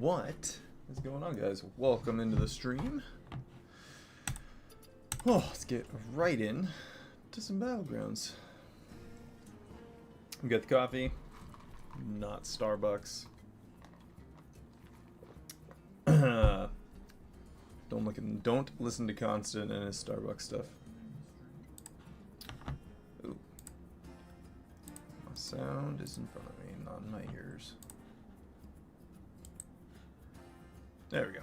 What is going on, guys? Welcome into the stream. Oh, let's get right in to some Battlegrounds. We got the coffee, not Starbucks. Don't listen to Constant and his Starbucks stuff. Ooh. My sound is in front of me, not in my ears. There we go.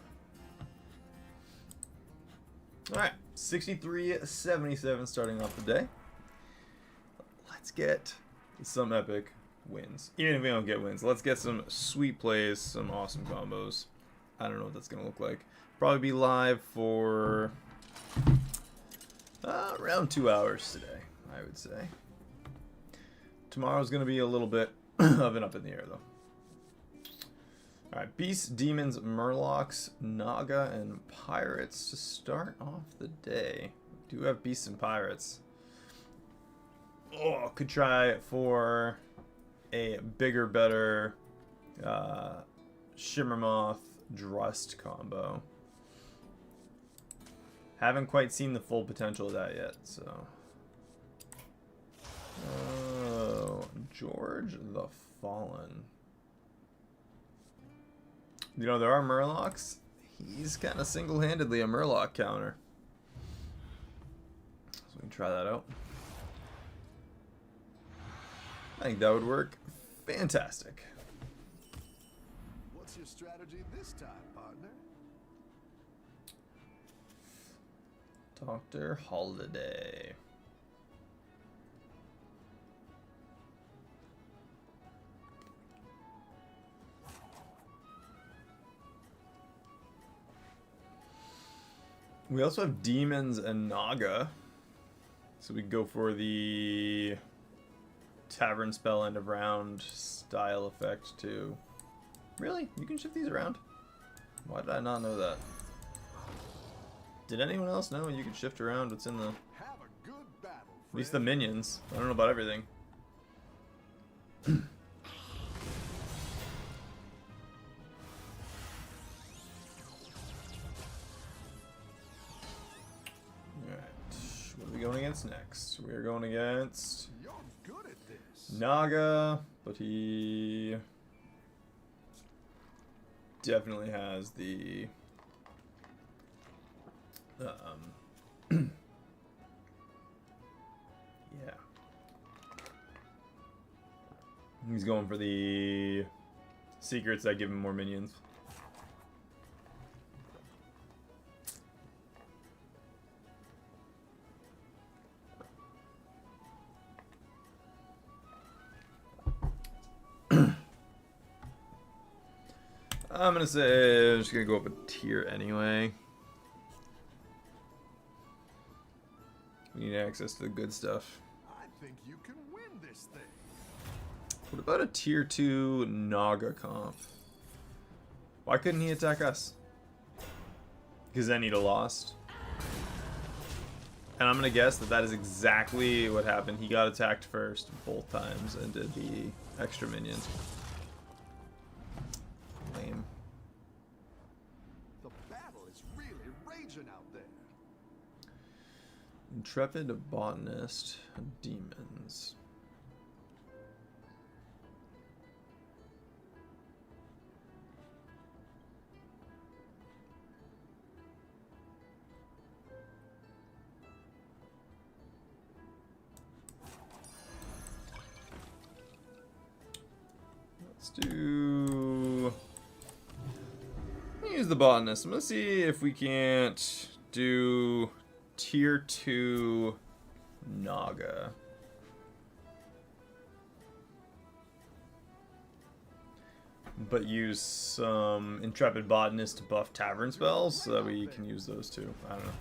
Alright, 63-77 starting off the day. Let's get some epic wins. Even if we don't get wins, let's get some sweet plays, some awesome combos. I don't know what that's going to look like. Probably be live for around 2 hours today, I would say. Tomorrow's going to be a little bit of an up in the air, though. Alright, Beasts, Demons, Murlocs, Naga, and Pirates to start off the day. We do have Beasts and Pirates. Oh, could try for a bigger, better Shimmermoth, Drust combo. Haven't quite seen the full potential of that yet, so. Oh, George the Fallen. You know, there are Murlocs. He's kind of single-handedly a Murloc counter. So we can try that out. I think that would work fantastic. What's your strategy this time, partner? Dr. Holiday. We also have Demons and Naga. So we go for the Tavern spell end of round style effect too. Really? You can shift these around? Why did I not know that? Did anyone else know you can shift around what's in the... Have a good battle, At least the minions. I don't know about everything. Going against next. We're going against You're good at this. Naga, but he definitely has the yeah. He's going for the secrets that give him more minions. I'm gonna say I'm just gonna go up a tier anyway. We need access to the good stuff. I think you can win this thing. What about a tier 2 Naga comp? Why couldn't he attack us? Because then he'd have lost. And I'm gonna guess that that is exactly what happened. He got attacked first both times and did the extra minions. Lame. The battle is really raging out there. Intrepid Botanist, Demons. Let's do... use the Botanist. I'm gonna see if we can't do tier 2 Naga. But use some Intrepid Botanist to buff Tavern spells so that we can use those too. I don't know.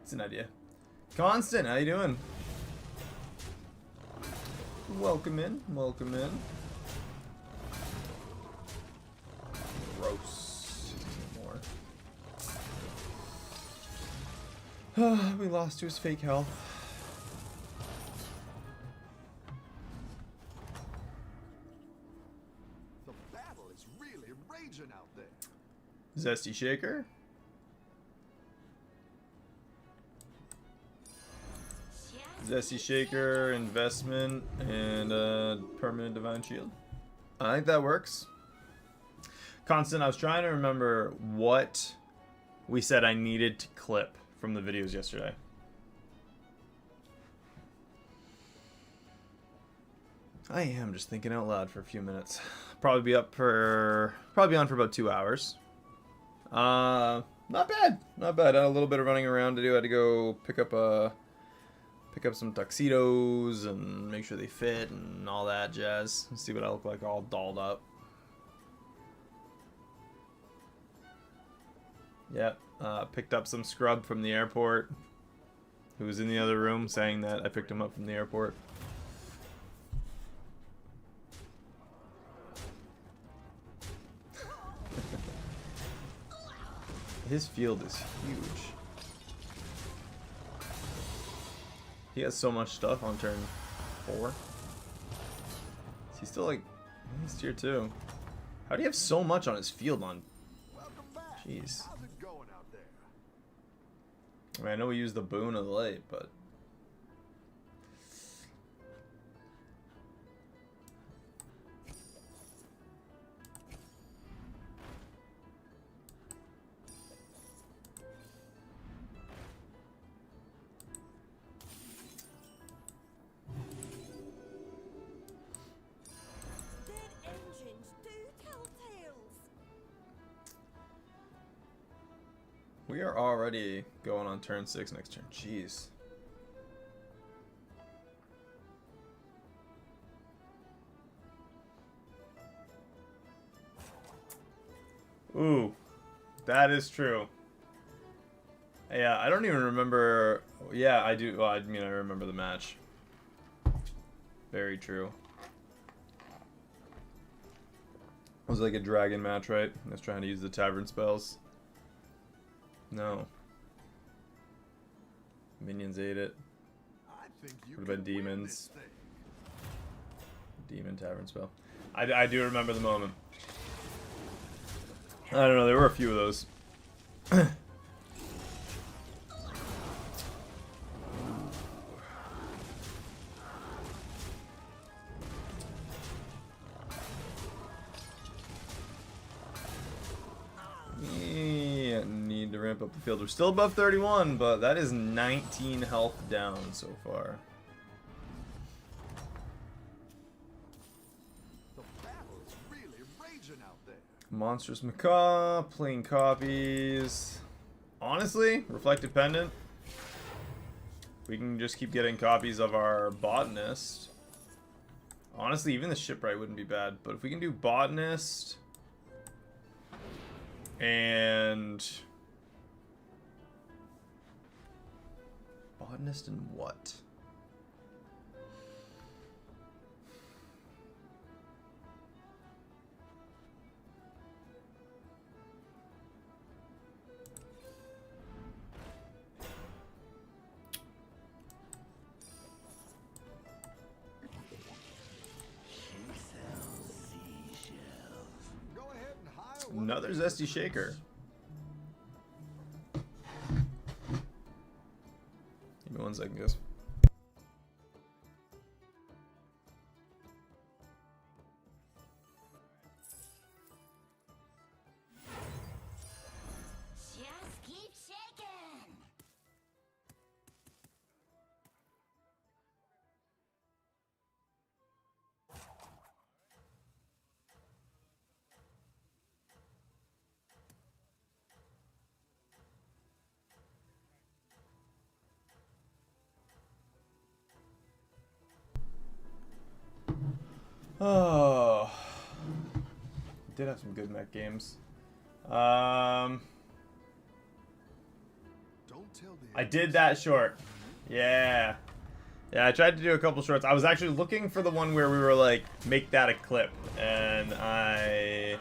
It's an idea. Constant, how you doing? Welcome in, welcome in. Gross. More. We lost to his fake health. The battle is really raging Zesty Shaker. Zesty Shaker, investment, and permanent Divine Shield. I think that works. Constant, I was trying to remember what we said I needed to clip from the videos yesterday. I am just thinking out loud for a few minutes. Probably on for about 2 hours. Not bad, not bad. I had a little bit of running around to do. I had to go pick up some tuxedos and make sure they fit and all that jazz. Let's see what I look like all dolled up. Yep, picked up some scrub from the airport who was in the other room saying that I picked him up from the airport. His field is huge. He has so much stuff on turn 4. Is he still like... He's tier 2. How do you have so much on his field on... Jeez. How's it going out there? I mean, I know we used the boon of the late, but... We are already going on turn 6 next turn. Jeez. Ooh, that is true. Yeah, I don't even remember. Yeah, I do. Well, I mean, I remember the match. Very true. It was like a dragon match, right? I was trying to use the tavern spells. No. Minions ate it. Would have been demons. Demon tavern spell. I do remember the moment. I don't know, there were a few of those. Ramp up the field. We're still above 31, but that is 19 health down so far. The battle is really raging out there. Monstrous Macaw, playing copies. Honestly, Reflected Pendant. We can just keep getting copies of our Botanist. Honestly, even the Shipwright wouldn't be bad, but if we can do Botanist and Botanist and what? Go ahead and hire Another Zesty Shaker. Give me 1 second, guys. Just keep shaking. Oh, did have some good mech games. Don't tell the I did that short. Yeah. Yeah, I tried to do a couple shorts. I was actually looking for the one where we were like, make that a clip. And I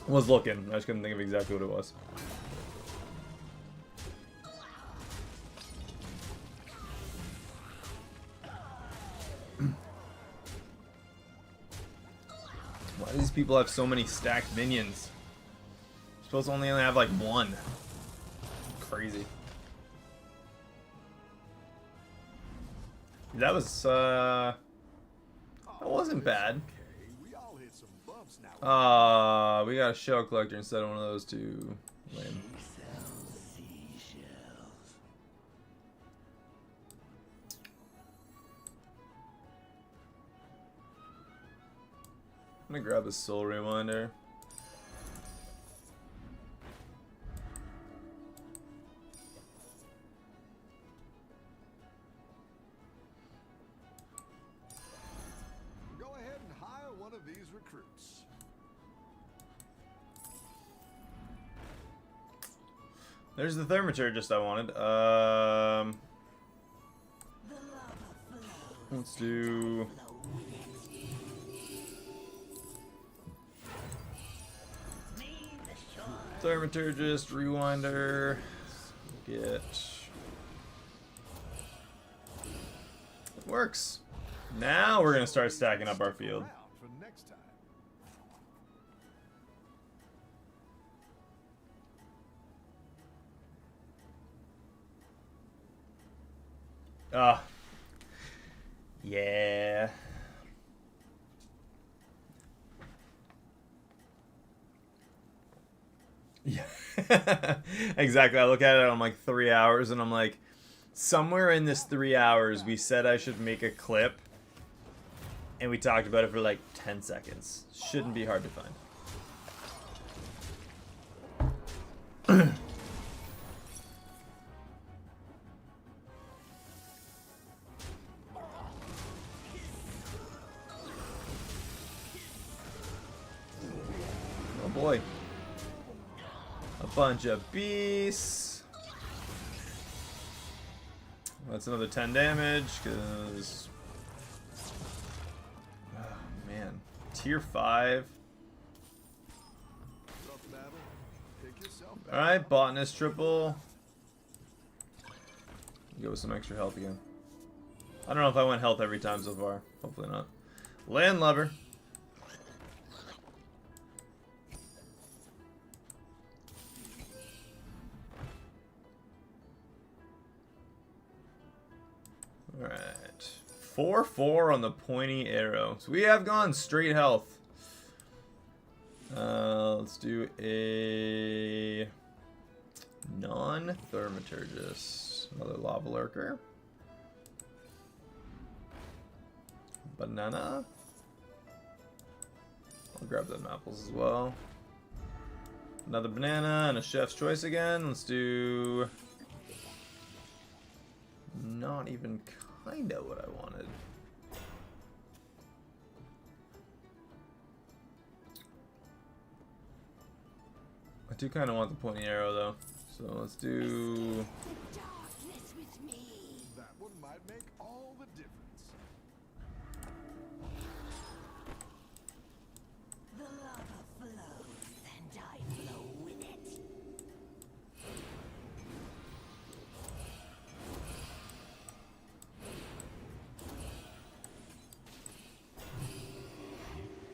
was looking. I just couldn't think of exactly what it was. Why do these people have so many stacked minions? supposed to only have like one. Crazy. That was that wasn't bad. Okay, we all hit some bumps now. We got a shell collector instead of one of those two. Lame. I'm gonna grab a soul rewinder. Go ahead and hire one of these recruits. There's the thermaturgist I wanted. Let's do. Thermaturgist, rewinder, get. It works. Now we're gonna start stacking up our field. Around for next time. Yeah. Yeah. Exactly. I look at it, I'm like 3 hours, and I'm like, somewhere in this 3 hours, we said I should make a clip, and we talked about it for like 10 seconds. Shouldn't be hard to find. Oh boy. A bunch of beasts. That's another 10 damage, because... Oh, man. Tier 5. Tough battle. Pick yourself back Alright, up. botanist triple. Go with some extra health again. I don't know if I went health every time so far. Hopefully not. Landlubber. Alright. 4-4 on the pointy arrow. So we have gone straight health. Let's do a non-thermaturgist. Another lava lurker. Banana. I'll grab them apples as well. Another banana and a chef's choice again. Let's do... Not even kinda what I wanted. I do kind of want the pointy arrow though. So let's do... Darkness with me. That one might make all the difference. The lava flows, and I flow with it.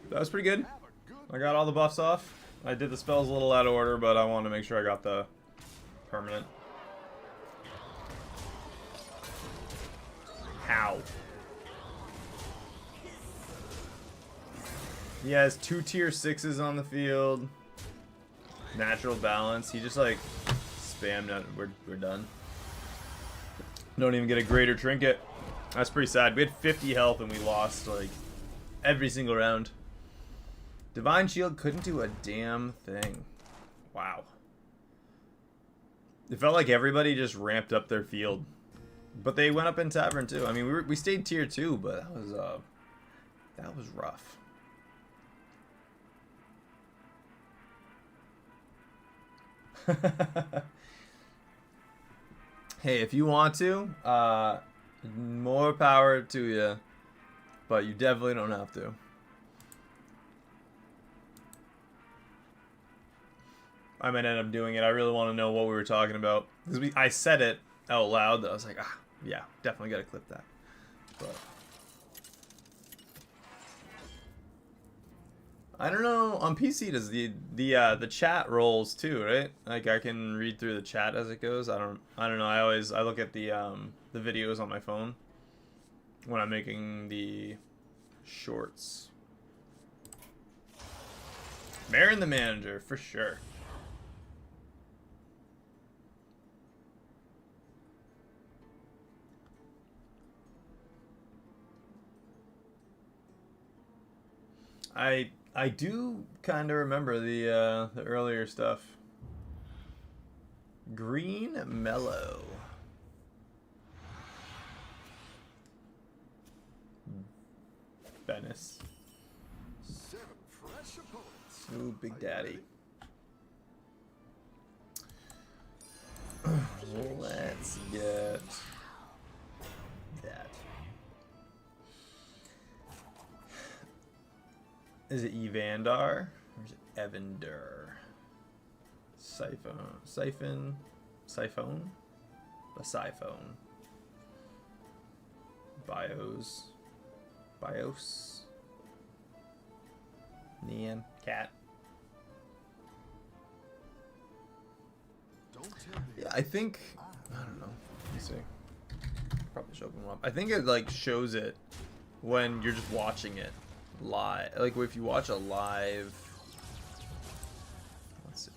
That was pretty good. Have a good I got all the buffs off. I did the spells a little out of order, but I wanted to make sure I got the permanent. How? He has 2 tier 6s on the field. Natural balance. He just like spammed it. We're done. Don't even get a greater trinket. That's pretty sad. We had 50 health and we lost like every single round. Divine Shield couldn't do a damn thing. Wow. It felt like everybody just ramped up their field. But they went up in Tavern too. I mean, we stayed tier 2, but that was rough. Hey, if you want to, more power to you, but you definitely don't have to. I might end up doing it. I really want to know what we were talking about, because I said it out loud. I was like, yeah, definitely got to clip that. But I don't know. On PC, does the chat rolls too, right? Like I can read through the chat as it goes. I don't know. I look at the videos on my phone when I'm making the shorts. Marin the manager for sure. I do kind of remember the earlier stuff. Green Mellow. Venice. 7 fresh opponents. Ooh, Big Daddy. Let's get that. Is it Evandar or is it Evander? Siphon? A siphon. Bios. Neon. Cat. Don't tell me. Yeah, I think, I don't know. Let me see. Probably should open them up. I think it like shows it when you're just watching it live. Like if you watch a live, let's see,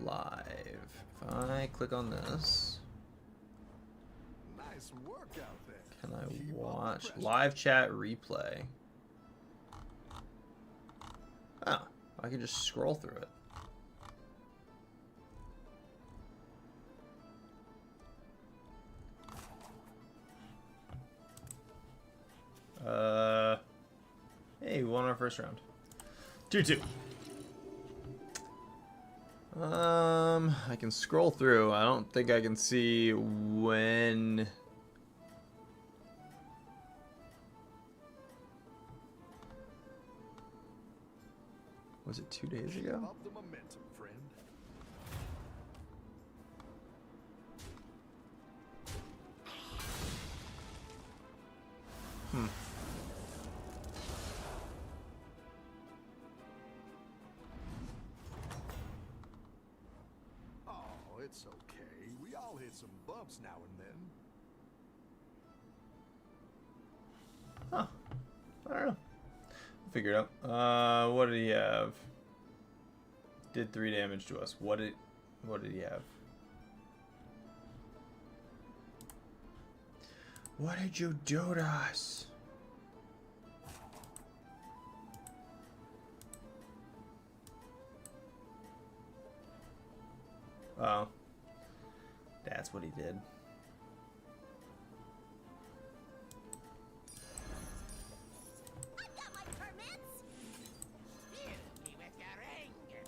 live. If I click on this, Nice work out there. can I Keep watch up the live chat replay? Oh, I can just scroll through it. Hey, we won our first round. 2-2. I can scroll through. I don't think I can see when. Was it 2 days Keep ago? up the momentum, friend. Oh, it's okay. We all hit some bumps now and then. Huh. I don't know. Figure it out. What did he have? Did 3 damage to us. What did he have? What did you do to us? Oh. That's what he did. I got my permits. Fill me with your anger.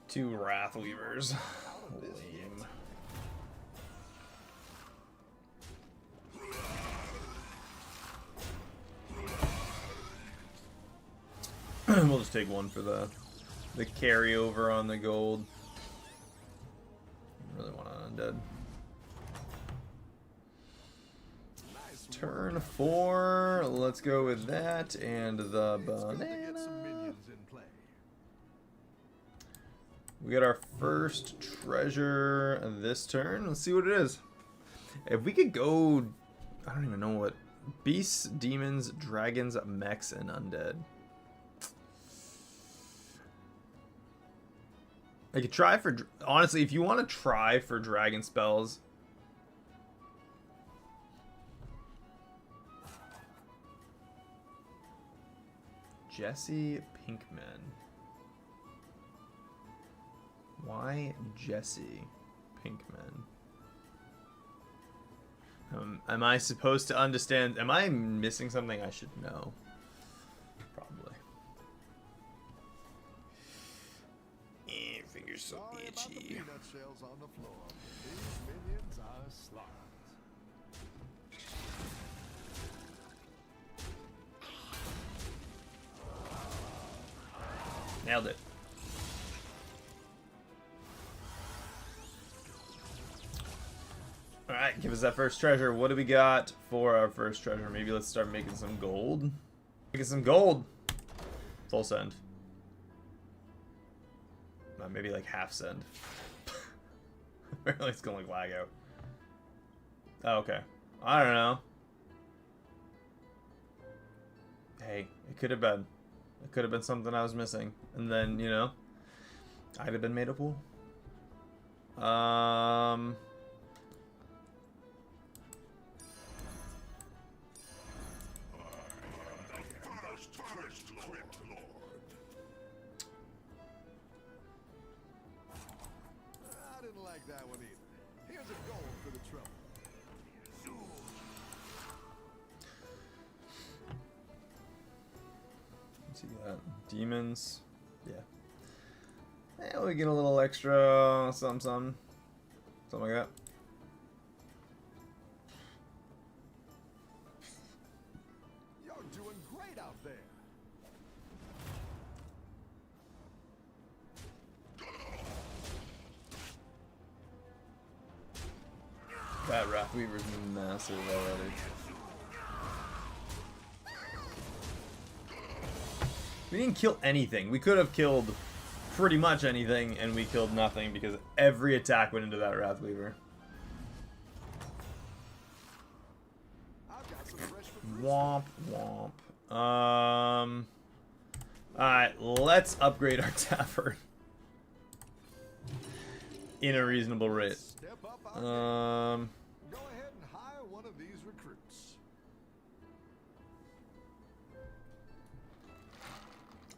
2 Wrath Weavers. Lame. We'll just take 1 for the carryover on the gold. Really want an undead. Nice Turn 4. Let's go with that and the It's good to get banana. some minions in play. We got our first treasure this turn. Let's see what it is. If we could go, I don't even know what. Beasts, demons, dragons, mechs, and undead. I could try for, honestly, if you want to try for dragon spells. Jesse Pinkman. Why Jesse Pinkman? Am I supposed to understand? Am I missing something I should know? Probably. Fingers so Sorry about the itchy. peanut shells on the floor. These minions are slots. Nailed it. Alright, give us that first treasure. What do we got for our first treasure? Maybe let's start making some gold. Get some gold. Full send. Maybe like half send. Apparently it's gonna like lag out. Oh, okay. I don't know. Hey, it could have been. It could have been something I was missing. And then, you know, I'd have been made a fool. I didn't like that one either. Here's a goal for the trouble. Let's see that. Demons. Yeah. And we get a little extra something like that. You're doing great out there. That Wrathweaver's massive already. We didn't kill anything. We could have killed pretty much anything, and we killed nothing because every attack went into that Wrathweaver. I've got some fresh recruits. Womp womp. Alright, let's upgrade our tavern in a reasonable rate. Step up out Um, there. Go ahead and hire one of these recruits.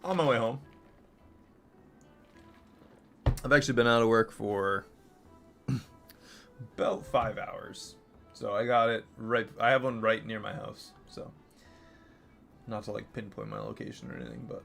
on my way home. I've actually been out of work for about 5 hours. So I got it right. I have one right near my house. So not to like pinpoint my location or anything, but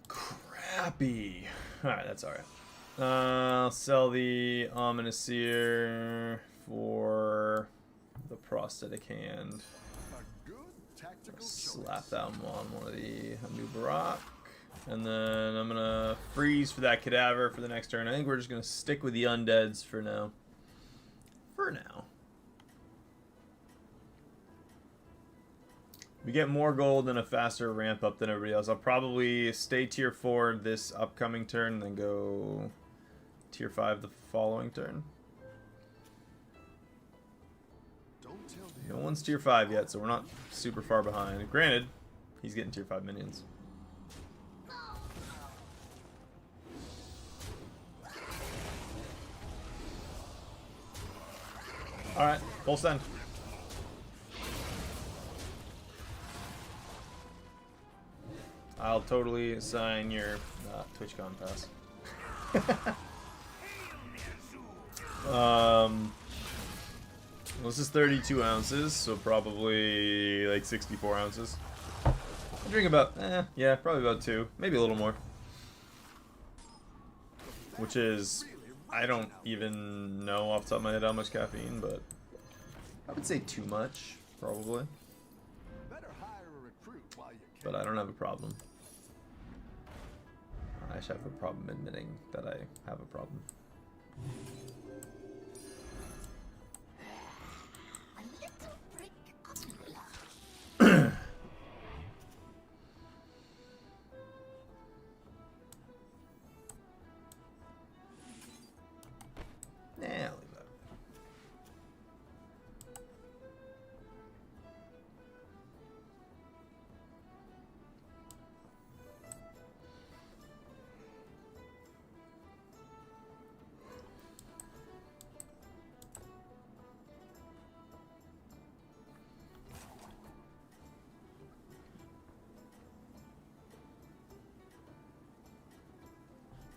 crappy. Alright, that's alright. I'll sell the Ominous Seer for the prosthetic hand. A good tactical Slap choice. that on one of the new Barak. And then I'm gonna freeze for that cadaver for the next turn. I think we're just gonna stick with the undeads for now. For now. We get more gold and a faster ramp up than everybody else. I'll probably stay tier 4 this upcoming turn and then go tier 5 the following turn. Don't tell the No one's tier 5 yet, so we're not super far behind. Granted, he's getting tier 5 minions. Alright, full send. I'll totally sign your TwitchCon pass. This is 32 ounces, so probably like 64 ounces. I drink about, yeah, probably about 2, maybe a little more. Which is, I don't even know off the top of my head how much caffeine, but I would say too much, probably. better hire a recruit while you can. But I don't have a problem. I just have a problem admitting that I have a problem. A little brick of love. Nah, I'll leave that.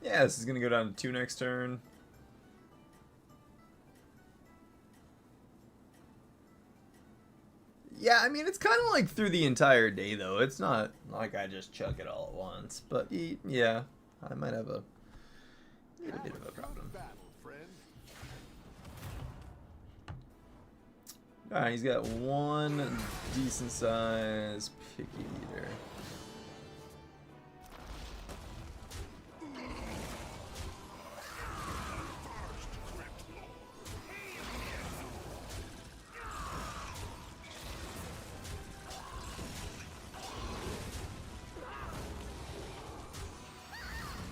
Yeah, this is gonna go down to 2 next turn. Yeah, I mean, it's kind of like through the entire day, though. It's not like I just chuck it all at once. But, yeah, I might have a little bit of a problem. Alright, he's got one decent-sized picky eater.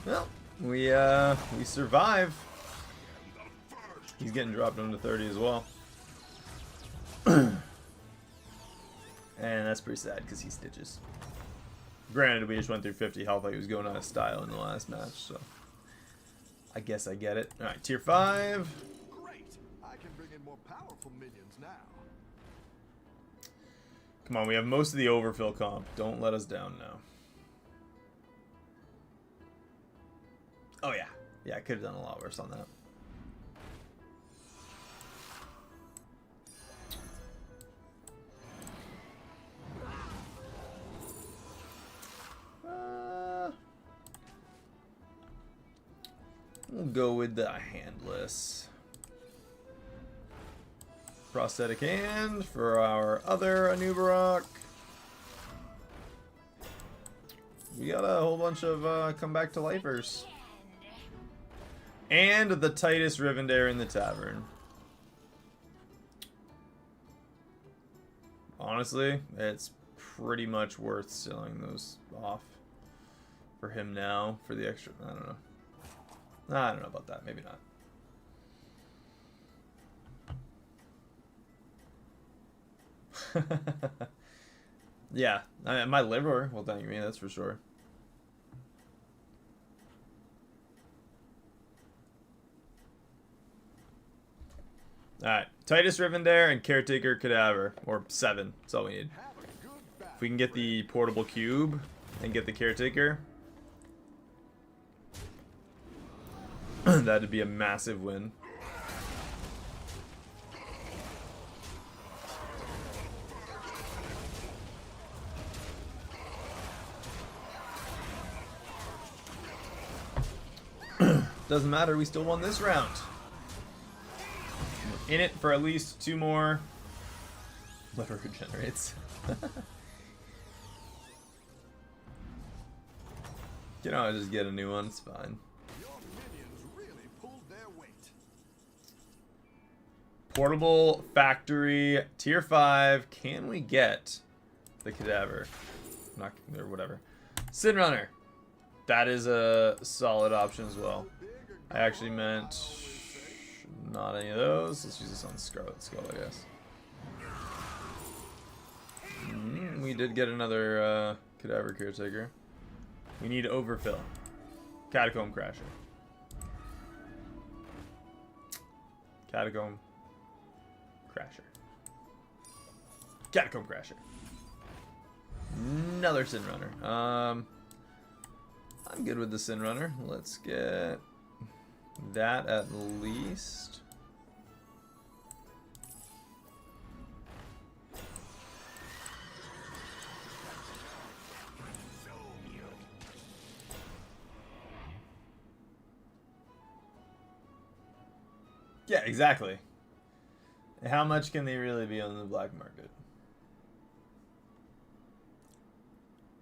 Well, we survive. He's getting dropped down to 30 as well. And that's pretty sad because he stitches. Granted, we just went through 50 health like he was going out of style in the last match, so I guess I get it. Alright, tier 5. Great. I can bring in more powerful minions now. Come on, we have most of the overfill comp. Don't let us down now. Oh yeah. Yeah, I could have done a lot worse on that. We'll go with the handless. Prosthetic hand for our other Anubarak. We got a whole bunch of come back to lifers. And the tightest Rivendare in the tavern. Honestly, it's pretty much worth selling those off for him now for the extra. I don't know. I don't know about that. Maybe not. Yeah, my liver will thank me, that's for sure. Alright, Titus Rivendare and Caretaker Cadaver, or 7, that's all we need. If we can get the portable cube and get the Caretaker, that'd be a massive win. Doesn't matter, we still won this round. We're in it for at least 2 more. Liver regenerates. You know, I just get a new one, it's fine. Portable factory tier 5. Can we get the cadaver? Not or whatever. Sin Runner. That is a solid option as well. I actually meant not any of those. Let's use this on Scarlet Skull, I guess. We did get another cadaver caretaker. We need overfill. Catacomb Crasher. Catacomb Crasher. Catacomb Crasher. Another Sin Runner. I'm good with the Sin Runner. Let's get that at least. Yeah, exactly. How much can they really be on the black market?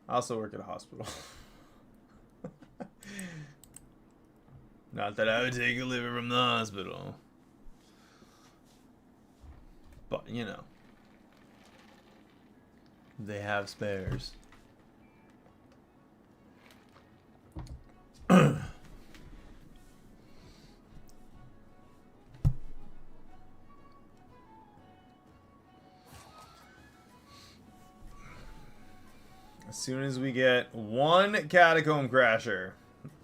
I also work at a hospital. Not that I would take a liver from the hospital. But, you know. They have spares. As soon as we get one Catacomb Crasher,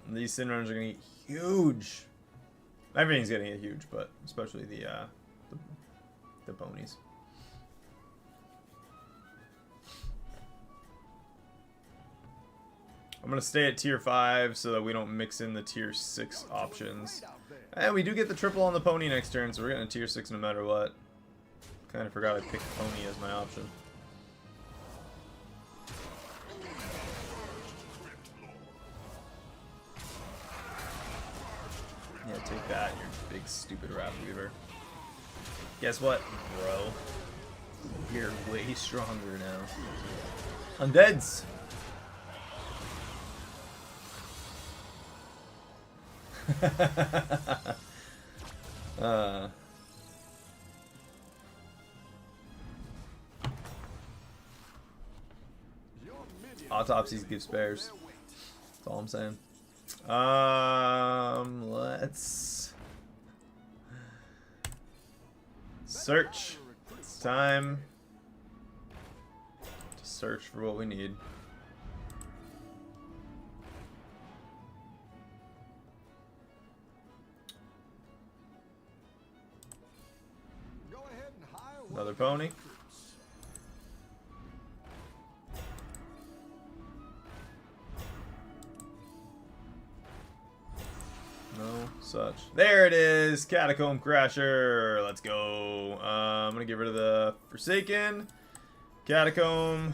these Sin Runners are going to get huge. Everything's going to get huge, but especially the ponies. I'm going to stay at tier 5 so that we don't mix in the tier 6 options. And we do get the triple on the pony next turn, so we're getting a tier 6 no matter what. Kind of forgot I picked pony as my option. Yeah, take that, you big stupid Wrath Weaver. Guess what, bro? You're way stronger now. Undeads! Autopsies give spares. That's all I'm saying. Let's search. It's time to search for what we need. Another pony. No such. There it is! Catacomb Crasher! Let's go. I'm gonna get rid of the Forsaken. Catacomb.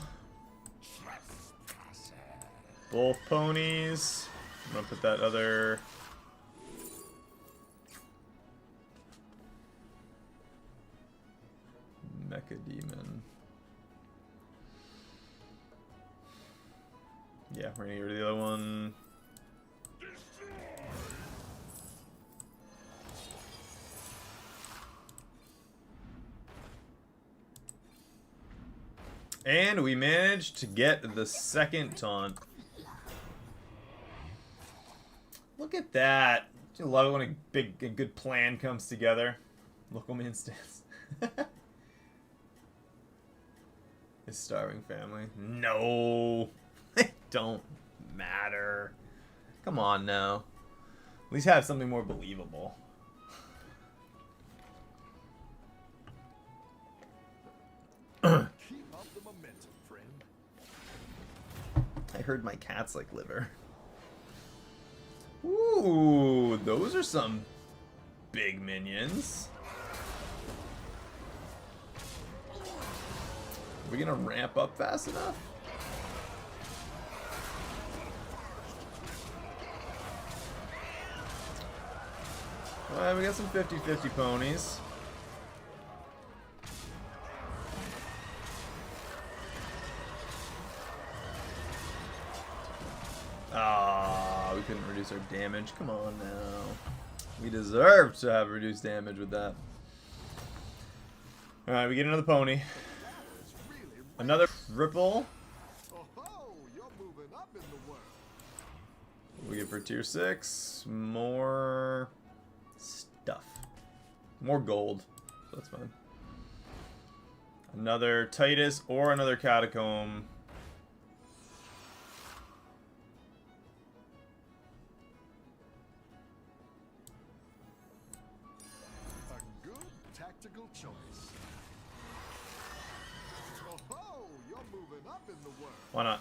Both ponies. I'm gonna put that other... Mecha Demon. Yeah, we're gonna get rid of the other one. And we managed to get the second taunt. Look at that. I love it when a good plan comes together. Local instance. His starving family. No. It don't matter. Come on now. At least have something more believable. Keep up the momentum, friend. I heard my cats like liver. Ooh, those are some big minions. Are we gonna ramp up fast enough? Alright, we got some 50-50 ponies. Ah, we couldn't reduce our damage. Come on now. We deserve to have reduced damage with that. Alright, we get another pony. Another triple. You're moving up in the world. We get for tier 6. More stuff. More gold. So that's fine. Another Titus or another Catacomb. A good tactical choice. You're moving up in the world. Why not?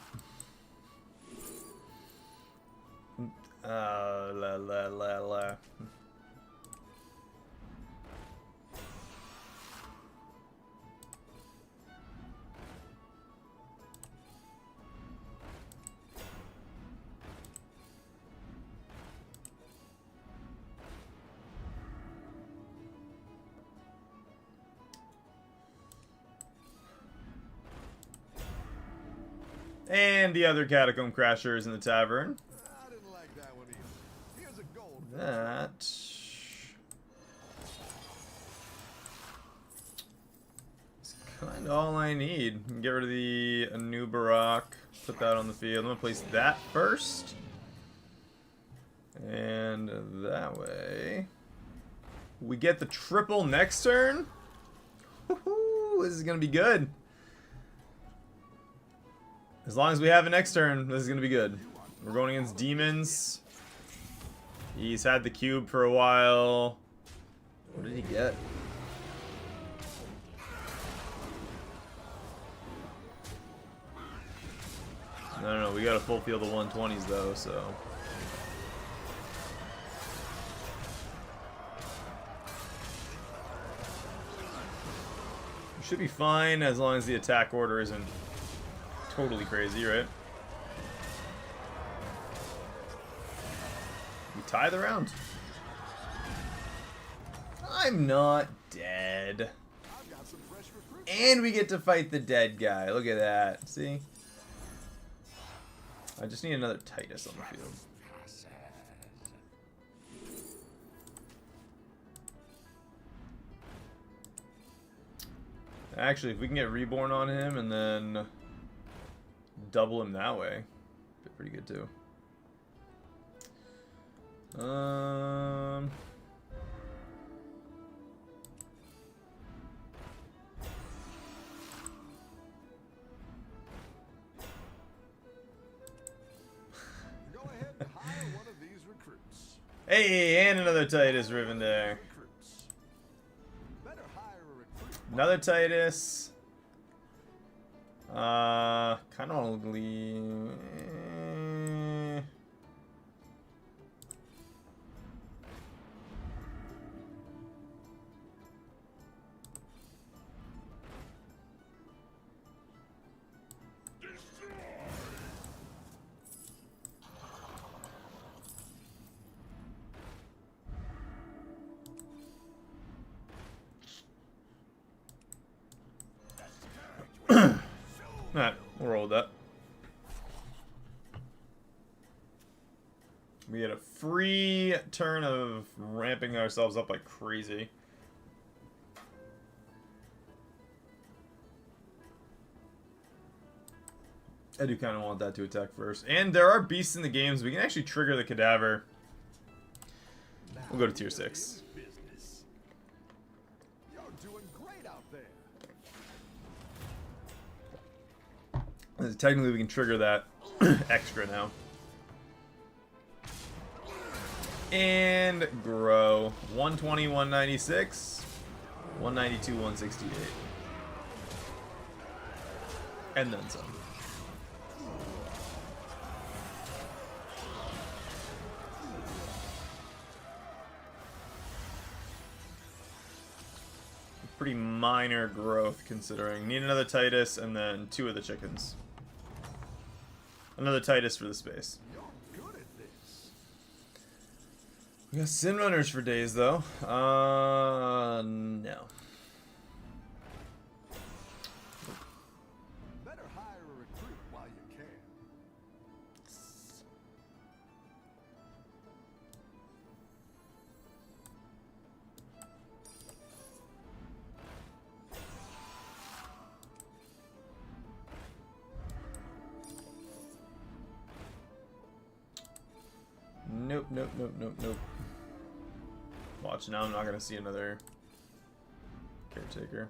La. And the other Catacomb Crasher is in the tavern. I didn't like that one either. Here's a gold. That is kind of all I need. Get rid of the Anubarak. Put that on the field. I'm gonna place that first, and that way we get the triple next turn. Woohoo! This is gonna be good. As long as we have a next turn, this is going to be good. We're going against demons. He's had the cube for a while. What did he get? No. We got a full field of 120s though, so. We should be fine as long as the attack order isn't totally crazy, right? We tie the round. I'm not dead. I've got some fresh recruits. And we get to fight the dead guy. Look at that. See? I just need another Titus on the field. Actually, if we can get Reborn on him and then double him that way, be pretty good too. Go ahead and hire one of these recruits. Hey, and another Titus Riven there. Recruits. Better hire a recruit. Another Titus. Kind of want to leave. Alright, we'll roll with that. We get a free turn of ramping ourselves up like crazy. I do kind of want that to attack first. And there are beasts in the games. We can actually trigger the cadaver. We'll go to tier 6. Business. You're doing great out there. Technically, we can trigger that extra now. And grow. 120, 196, 192, 168. And then some. Pretty minor growth considering. Need another Titus and then 2 of the chickens. Another Titus for the space. You're good at this. We got Sin Runners for days though. No. Better hire a recruit while you can. Nope, nope, nope, nope, nope. Watch, now I'm not gonna see another caretaker.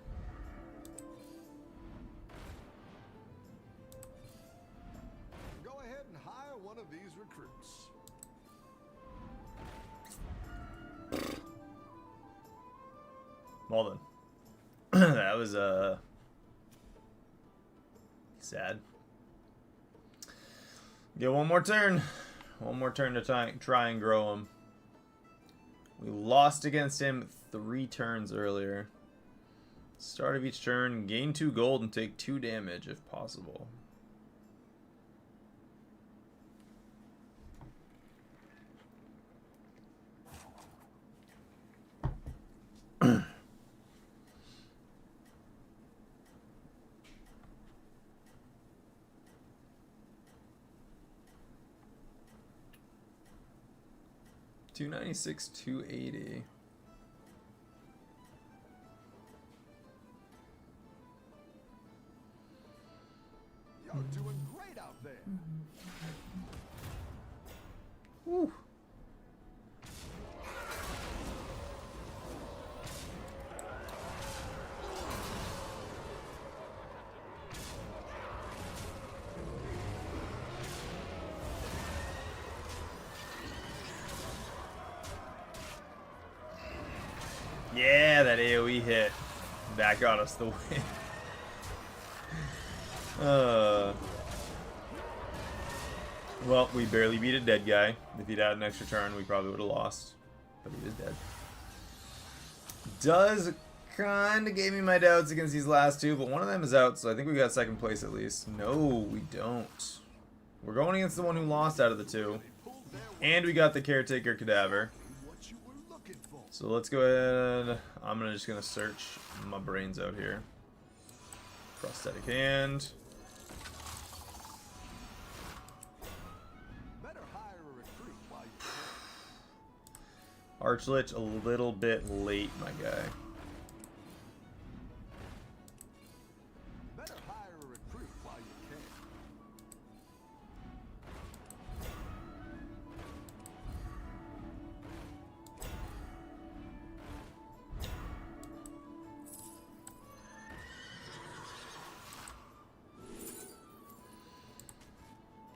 Go ahead and hire one of these recruits. Well then. That was sad. Get one more turn. One more turn to try and grow him. We lost against him 3 turns earlier. Start of each turn, gain 2 gold and take 2 damage if possible. $296, $280. You're doing great out there. Woo. Yeah, that AoE hit. That got us the win. Well, we barely beat a dead guy. If he'd had an extra turn, we probably would have lost. But he was dead. Does kind of gave me my doubts against these last 2, but one of them is out, so I think we got 2nd place at least. No, we don't. We're going against the one who lost out of the 2. And we got the caretaker cadaver. What you were looking for. So let's go ahead. I'm just gonna search my brains out here. Prosthetic hand. Better hire a recruit while you can. Archlich a little bit late, my guy. Better hire a recruit while you can.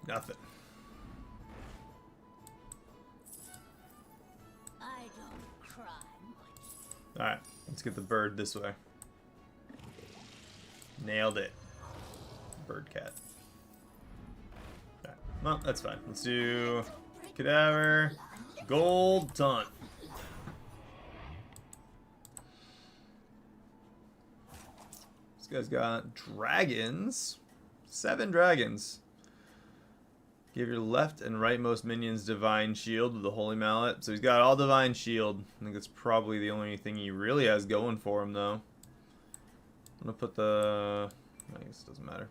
Nothing. I don't cry much. Alright, let's get the bird this way. Nailed it. Bird cat. Okay. Well, that's fine. Let's do cadaver, gold taunt. This guy's got dragons. 7 dragons. Give your left and rightmost minions divine shield with the holy mallet. So he's got all divine shield. I think that's probably the only thing he really has going for him, though. I'm gonna put the... I guess it doesn't matter.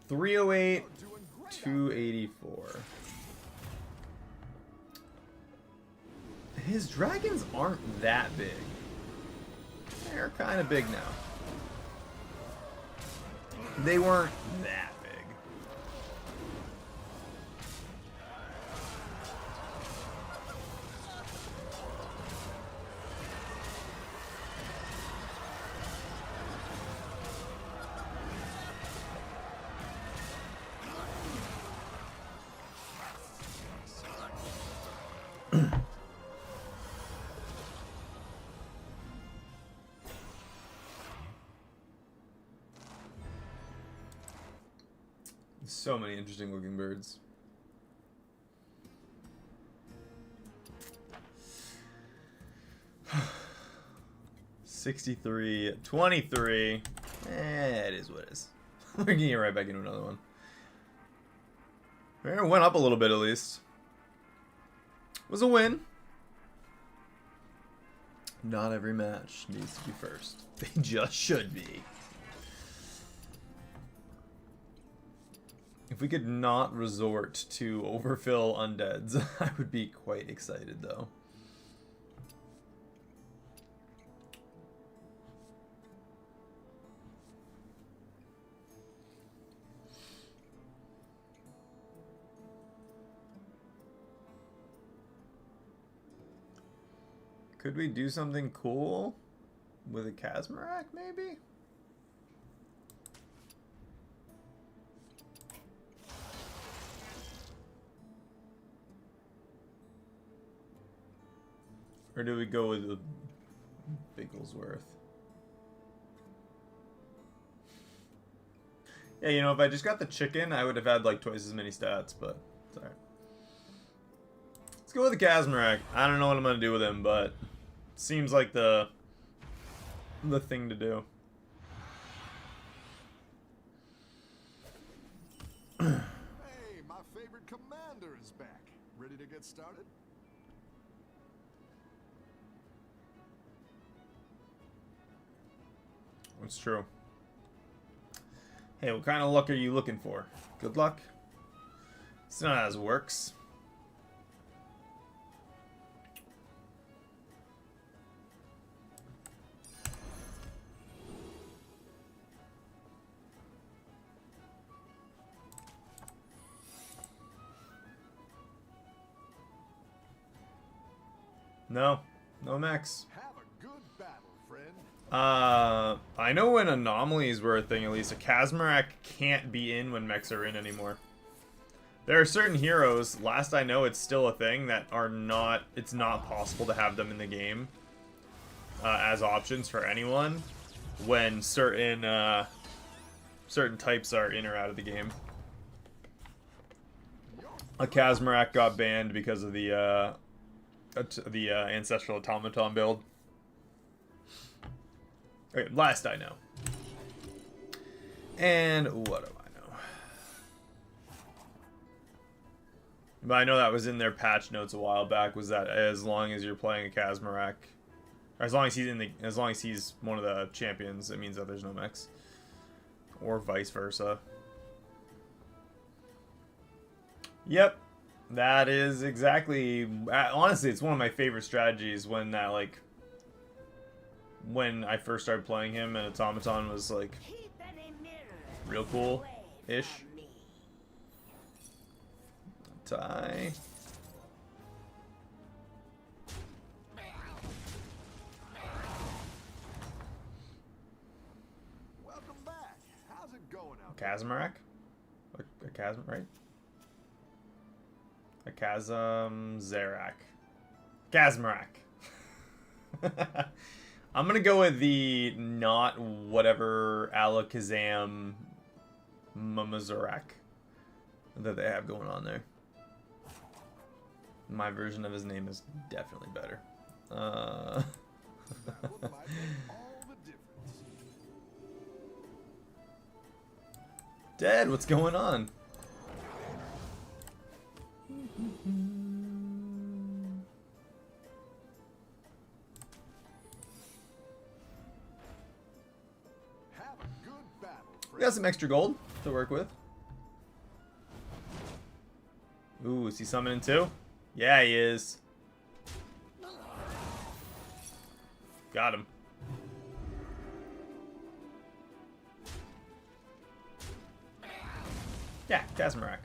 $308, $284. His dragons aren't that big. They're kind of big now. They weren't that big. So many interesting looking birds. $63, $23. It is what it is. We're gonna get right back into another one. It went up a little bit at least. It was a win. Not every match needs to be first. They just should be. If we could not resort to overfill undeads, I would be quite excited, though. Could we do something cool with a Kazmarak, maybe? Or do we go with the Bigglesworth? Yeah, you know, if I just got the chicken, I would have had like twice as many stats, but it's alright. Let's go with the Kazmarak. I don't know what I'm gonna do with him, but seems like the thing to do. Hey, my favorite commander is back. Ready to get started? It's true. Hey, what kind of luck are you looking for? Good luck? It's not how this works. No. No mechs. Have a good battle, friend. I know when anomalies were a thing, at least a Kazmarak can't be in when mechs are in anymore. There are certain heroes, last I know it's still a thing, that are not, it's not possible to have them in the game as options for anyone when certain certain types are in or out of the game. A Kazmarak got banned because of the Ancestral Automaton build. Okay, last I know. And what do I know? But I know that was in their patch notes a while back, was that as long as you're playing a Kazmarak, or as long as he's one of the champions, it means that there's no mechs. Or vice versa. Yep. That is exactly, honestly, it's one of my favorite strategies when that, like, when I first started playing him and Automaton was, like, real cool-ish. Tie. Welcome back. How's it going out there? Kazmarak? A Kazm, right? A Kazm Zarak. Kazmarak. I'm gonna go with the not whatever Alakazam Mamazarak that they have going on there. My version of his name is definitely better. That one might make all the difference. Dead, what's going on? Have a good battle, We got some extra gold to work with. Ooh, is he summoning too? Yeah, he is. Got him. Yeah, Kazmarak.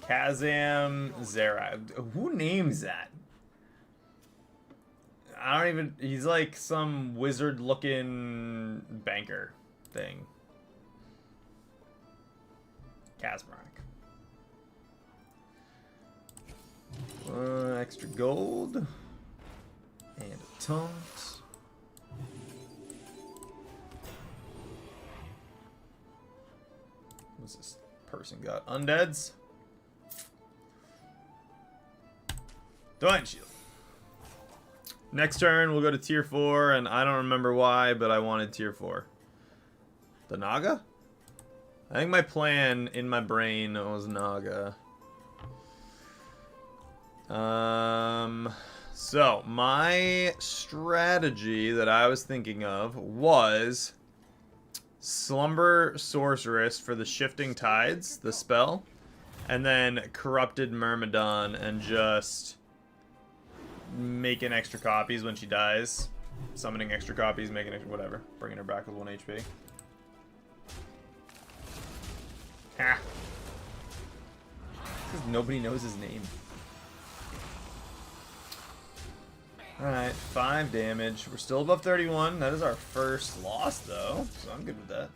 Kazam Zarak. Who names that? I don't even... He's like some wizard-looking banker thing. Kazmarak. Extra gold. And a taunt. What's this person got? Undeads? Divine Shield. Next turn, we'll go to tier 4, and I don't remember why, but I wanted tier 4. The Naga? I think my plan in my brain was Naga. So, my strategy that I was thinking of was Slumber Sorceress for the Shifting Tides, the spell, and then Corrupted Myrmidon and just making extra copies when she dies. Summoning extra copies, making extra whatever. Bringing her back with 1 HP. Ha! Because nobody knows his name. Alright, 5 damage. We're still above 31. That is our first loss, though, so I'm good with that.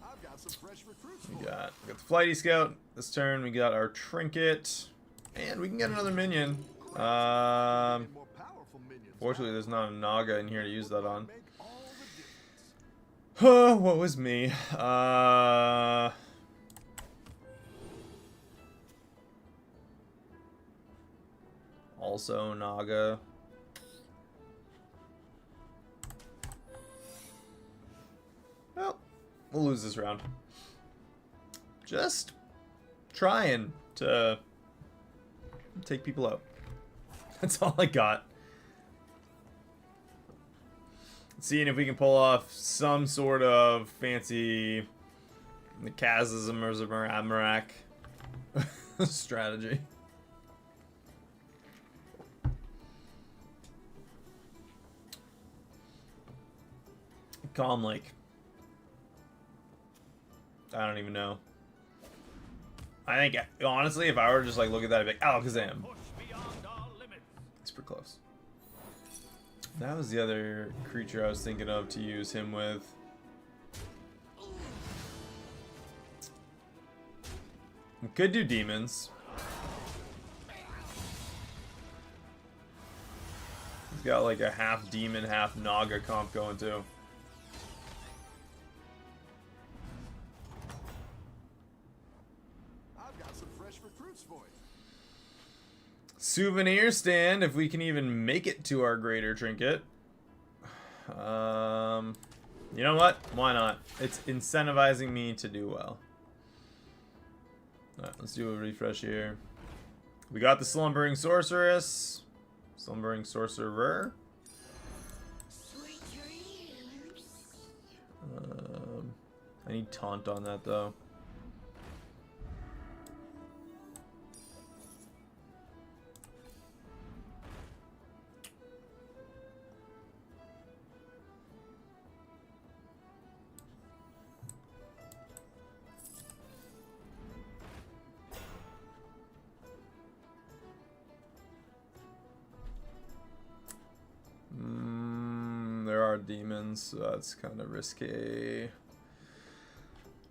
I've got some fresh recruits We for got the Flighty Scout. This turn, we got our Trinket. And we can get another minion. you. More powerful minions. Fortunately, there's not a Naga in here to use that on. Make all the difference. Oh, what was me? Also Naga. Well, we'll lose this round. Just trying to take people out. That's all I got. Seeing if we can pull off some sort of fancy Kazism or Amarak strategy. Calm Lake. I don't even know. I think, honestly, if I were to just like look at that, I'd be like, Alakazam. It's pretty close. That was the other creature I was thinking of to use him with. We could do demons. He's got like a half demon, half Naga comp going too. I've got some fresh recruits for you. Souvenir stand, if we can even make it to our greater trinket. You know what? Why not? It's incentivizing me to do well. Alright, let's do a refresh here. We got the Slumbering Sorceress. Slumbering Sorcerer. Sweet dreams. I need Taunt on that, though. There are demons, so that's kind of risky.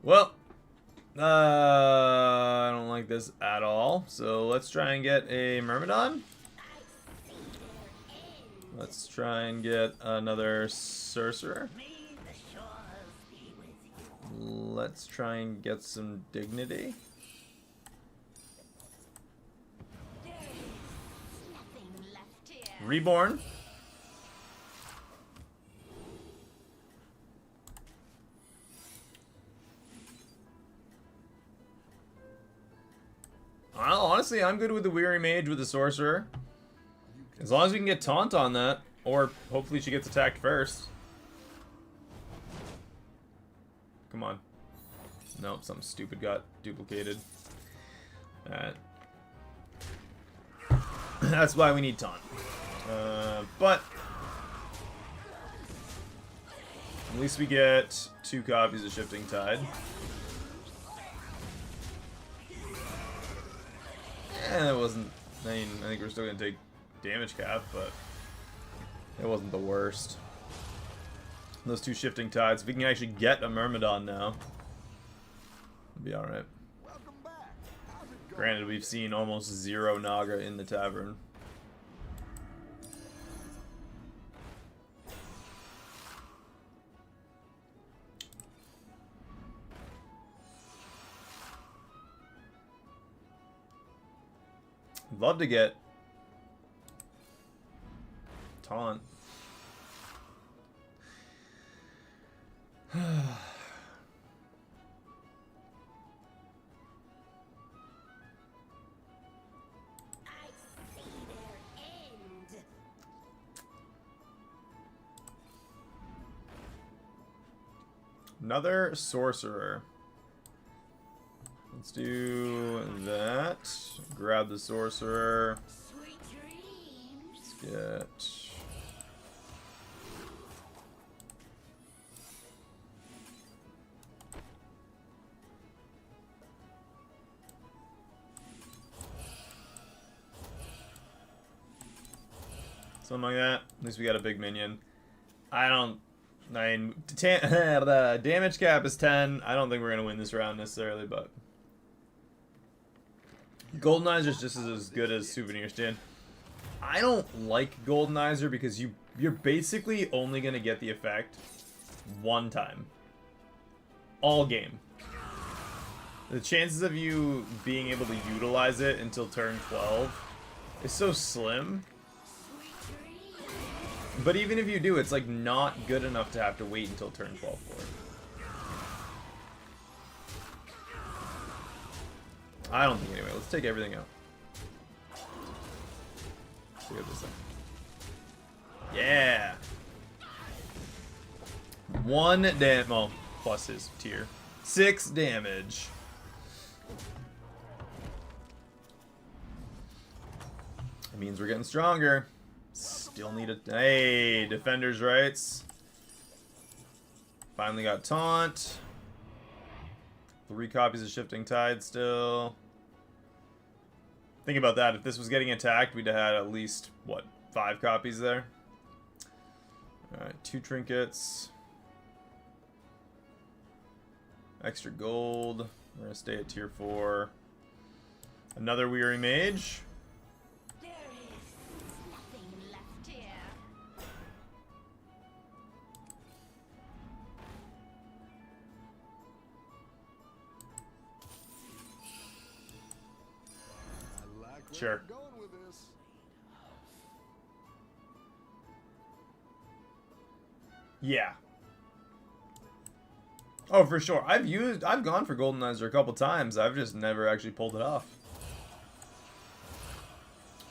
Well, I don't like this at all. So let's try and get a Myrmidon. Let's try and get another Sorcerer. May the shores be with you. Let's try and get some Dignity. There is nothing left here. Reborn. Well, honestly, I'm good with the Weary Mage with the Sorcerer. As long as we can get Taunt on that, or hopefully she gets attacked first. Come on. Nope, something stupid got duplicated. Alright. That's why we need Taunt. But at least we get 2 copies of Shifting Tide. It wasn't. I mean, I think we're still gonna take damage cap, but it wasn't the worst. Those 2 Shifting Tides. If we can actually get a Myrmidon now, it'll be alright. Welcome back. How's it going? Granted, we've seen almost 0 Naga in the tavern. I'd love to get Taunt. I see their end. Another Sorcerer. Let's do that. Grab the Sorcerer. Sweet dreams. Get... something like that. At least we got a big minion. The damage cap is 10. I don't think we're gonna win this round necessarily, but Goldenizer's just as good as Souvenir Stand. I don't like Goldenizer because you're basically only gonna get the effect one time. All game. The chances of you being able to utilize it until turn 12 is so slim. But even if you do, it's like not good enough to have to wait until turn 12 for it. I don't think anyway. Let's take everything out. Let's look at this thing. Yeah. 1 damage. Well, plus his tier. 6 damage. It means we're getting stronger. Still need a... Hey, Defender's Rights. Finally got Taunt. 3 copies of Shifting Tide still. Think about that. If this was getting attacked, we'd have had at least, what, 5 copies there? Alright, 2 trinkets. Extra gold. We're going to stay at tier 4. Another Weary Mage. There is nothing left here. I like where Sure. you're going with this. Yeah. Oh, for sure. I've gone for Goldenizer a couple times. I've just never actually pulled it off.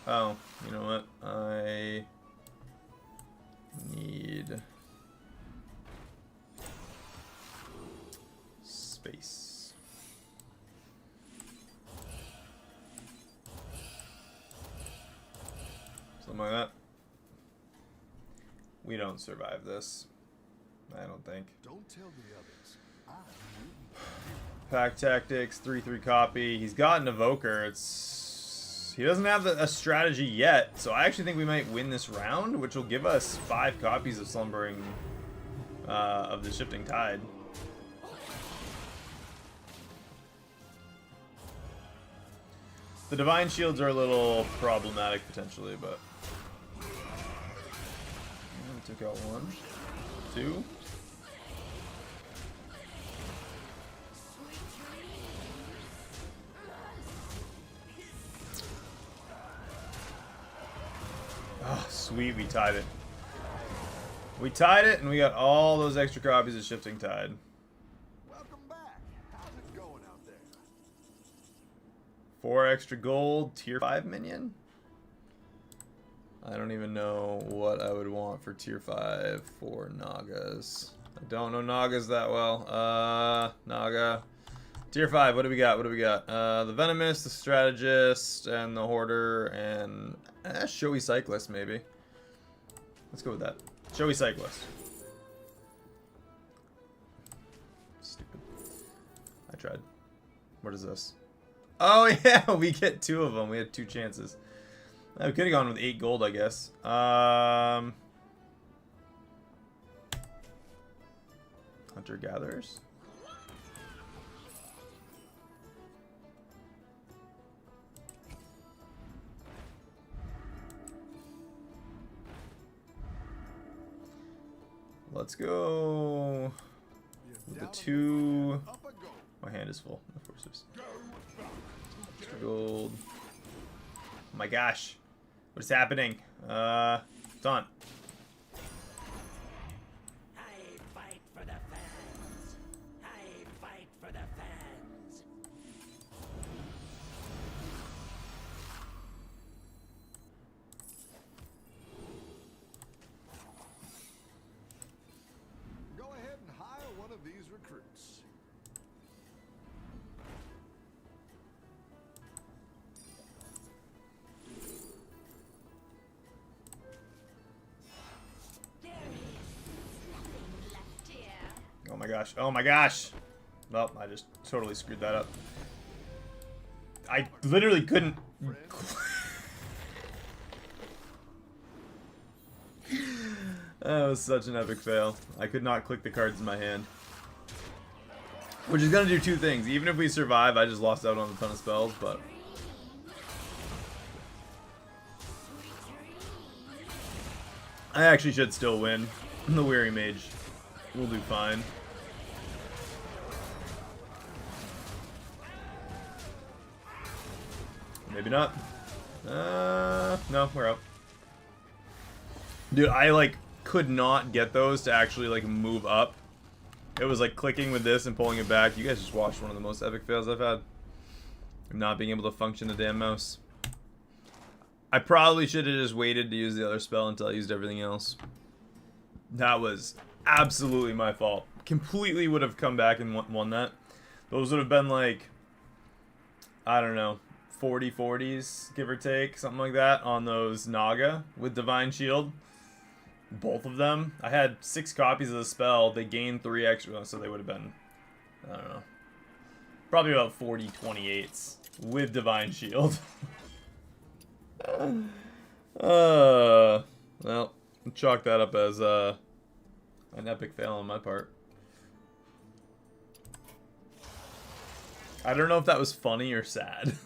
Oh, you know what? I need space. Something like that. We don't survive this. I don't think. Don't tell the others. Pack tactics, 3/3 copy. He's got an evoker. He doesn't have a strategy yet, so I actually think we might win this round, which will give us 5 copies of Slumbering of the Shifting Tide. The Divine Shields are a little problematic potentially, but took out 1, 2. Oh, sweet, we tied it. We tied it, and we got all those extra copies of Shifting Tide. Welcome back. How's it going out there? 4 extra gold, tier 5 minion? I don't even know what I would want for tier 5 for Nagas. I don't know Nagas that well. Naga. Tier 5, what do we got? What do we got? The Venomous, the Strategist, and the Hoarder, and Showy Cyclist, maybe. Let's go with that. Showy Cyclist. Stupid. I tried. What is this? Oh, yeah, we get 2 of them. We had 2 chances. I could have gone with 8 gold, I guess. Hunter-Gatherers? Let's go with the 2. My hand is full, of course. Extra gold. Oh my gosh. What is happening? Taunt. I fight for the fans. I fight for the fans. Go ahead and hire one of these recruits. There is nothing left here. Oh my gosh. Oh my gosh. Well, I just totally screwed that up. I literally couldn't. That was such an epic fail. I could not click the cards in my hand. Which is going to do 2 things. Even if we survive, I just lost out on a ton of spells, but... I actually should still win. The Weary Mage will do fine. Maybe not. No, we're out. Dude, I, like, could not get those to actually, like, move up. It was, like, clicking with this and pulling it back. You guys just watched one of the most epic fails I've had. Not being able to function the damn mouse. I probably should have just waited to use the other spell until I used everything else. That was absolutely my fault. Completely would have come back and won that. Those would have been, like, I don't know, 40/40s, give or take, something like that, on those Naga with Divine Shield. Both of them. I had 6 copies of the spell. They gained 3 extra, so they would have been, I don't know, probably about 40/28s with Divine Shield. Well, chalk that up as an epic fail on my part. I don't know if that was funny or sad.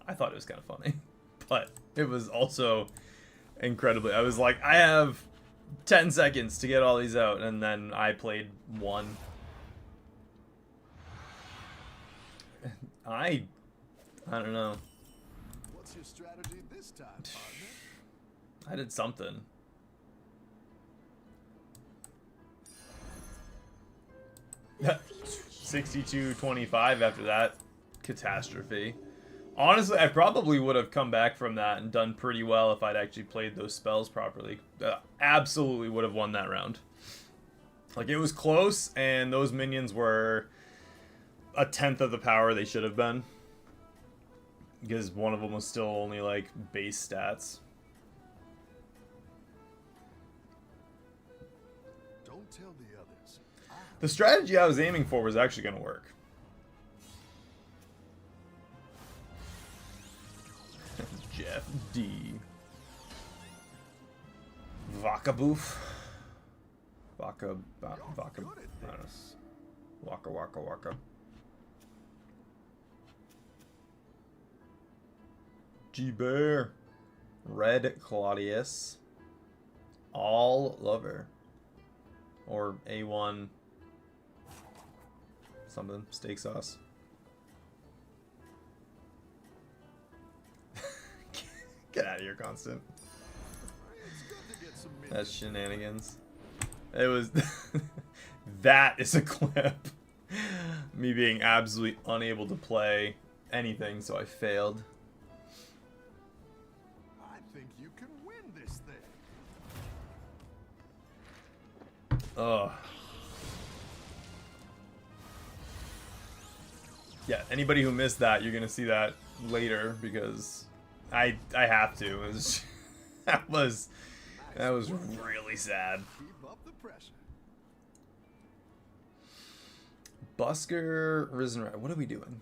I thought it was kind of funny, but it was also incredibly. I was like, I have 10 seconds to get all these out, and then I played 1. I don't know. What's your strategy this time, partner? I did something. 62-25 after that catastrophe. Honestly, I probably would have come back from that and done pretty well if I'd actually played those spells properly. Absolutely would have won that round. Like, it was close, and those minions were a tenth of the power they should have been. Because one of them was still only, like, base stats. Don't tell the others. The strategy I was aiming for was actually going to work. Jeff D. Vakaboof. Waka. Waka. G-Bear. Red Claudius. All Lover. Or A1. Something. Steak sauce. Get out of here, Constant. It's good to get some That's shenanigans. It was... That is a clip. Me being absolutely unable to play anything, so I failed. I think you can win this thing. Ugh. Yeah, anybody who missed that, you're gonna see that later because I have to. It was, that was really sad. Keep up the pressure. Busker, Risen Rat. What are we doing?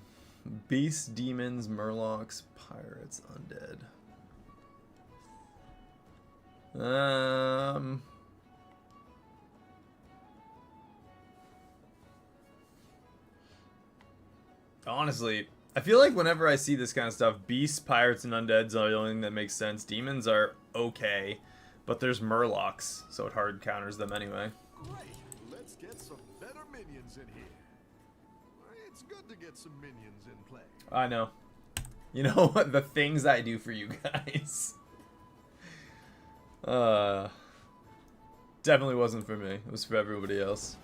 Beasts, demons, murlocs, pirates, undead. Honestly, I feel like whenever I see this kind of stuff, beasts, pirates, and undeads are the only thing that makes sense. Demons are okay, but there's murlocs, so it hard counters them anyway. Great. Let's get some better minions in here. It's good to get some minions in play. I know. You know what? The things I do for you guys. Definitely wasn't for me. It was for everybody else.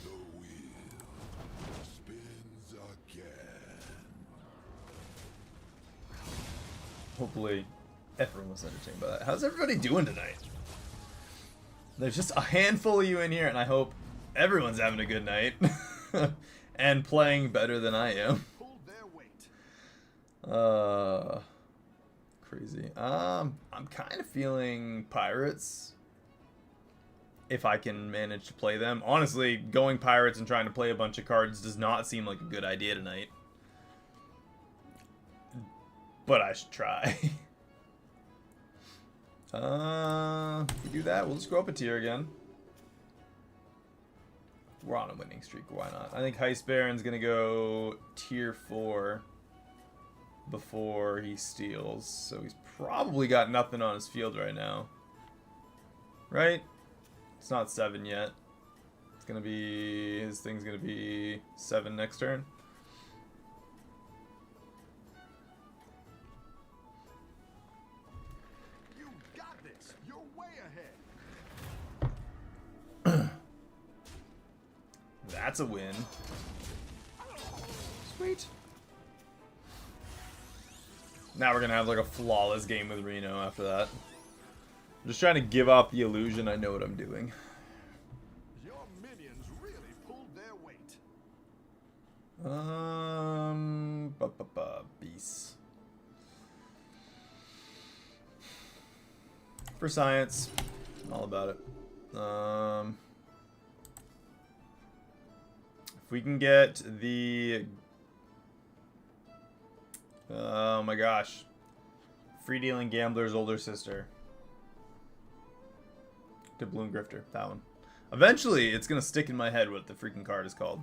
The wheel spins again. Hopefully everyone was entertained by that. How's everybody doing tonight? There's just a handful of you in here, and I hope everyone's having a good night. And playing better than I am. Pull their weight. Crazy. I'm kind of feeling pirates. If I can manage to play them. Honestly, going pirates and trying to play a bunch of cards does not seem like a good idea tonight. But I should try. If we do that, we'll just go up a tier again. We're on a winning streak, why not? I think Heist Baron's gonna go tier 4 before he steals, so he's probably got nothing on his field right now. Right? It's not 7 yet. It's gonna be... his thing's gonna be 7 next turn. You got this. You're way ahead. That's a win. Sweet. Now we're gonna have like a flawless game with Reno after that. I'm just trying to give off the illusion I know what I'm doing. Your minions really pulled their weight. Beasts. For science, I'm all about it. If we can get the... oh my gosh. Free-dealing gambler's older sister. Doubloon Grifter, that one. Eventually, it's going to stick in my head what the freaking card is called.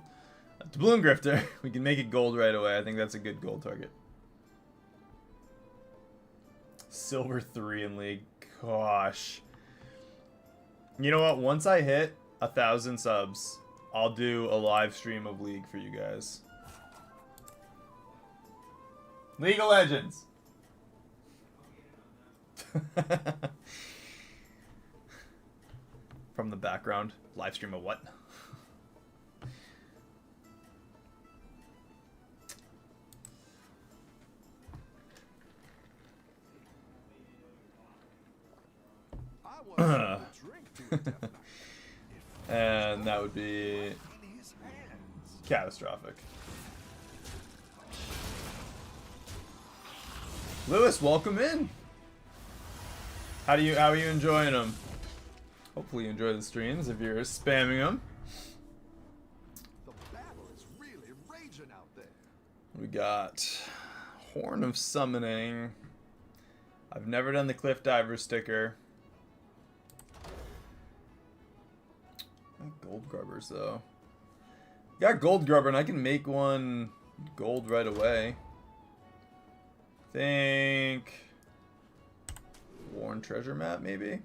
Doubloon Grifter. We can make it gold right away. I think that's a good gold target. Silver 3 in League. Gosh. You know what? Once I hit 1,000 subs, I'll do a live stream of League for you guys. League of Legends. From the background. Live stream of what? And that would be In his hands. catastrophic. Lewis, welcome in. How are you enjoying them? Hopefully you enjoy the streams if you're spamming them. The battle is really raging out there. We got Horn of Summoning. I've never done the Cliff Diver sticker. Gold Grubbers though. Got Gold Grubber and I can make one gold right away. Think Worn Treasure Map maybe?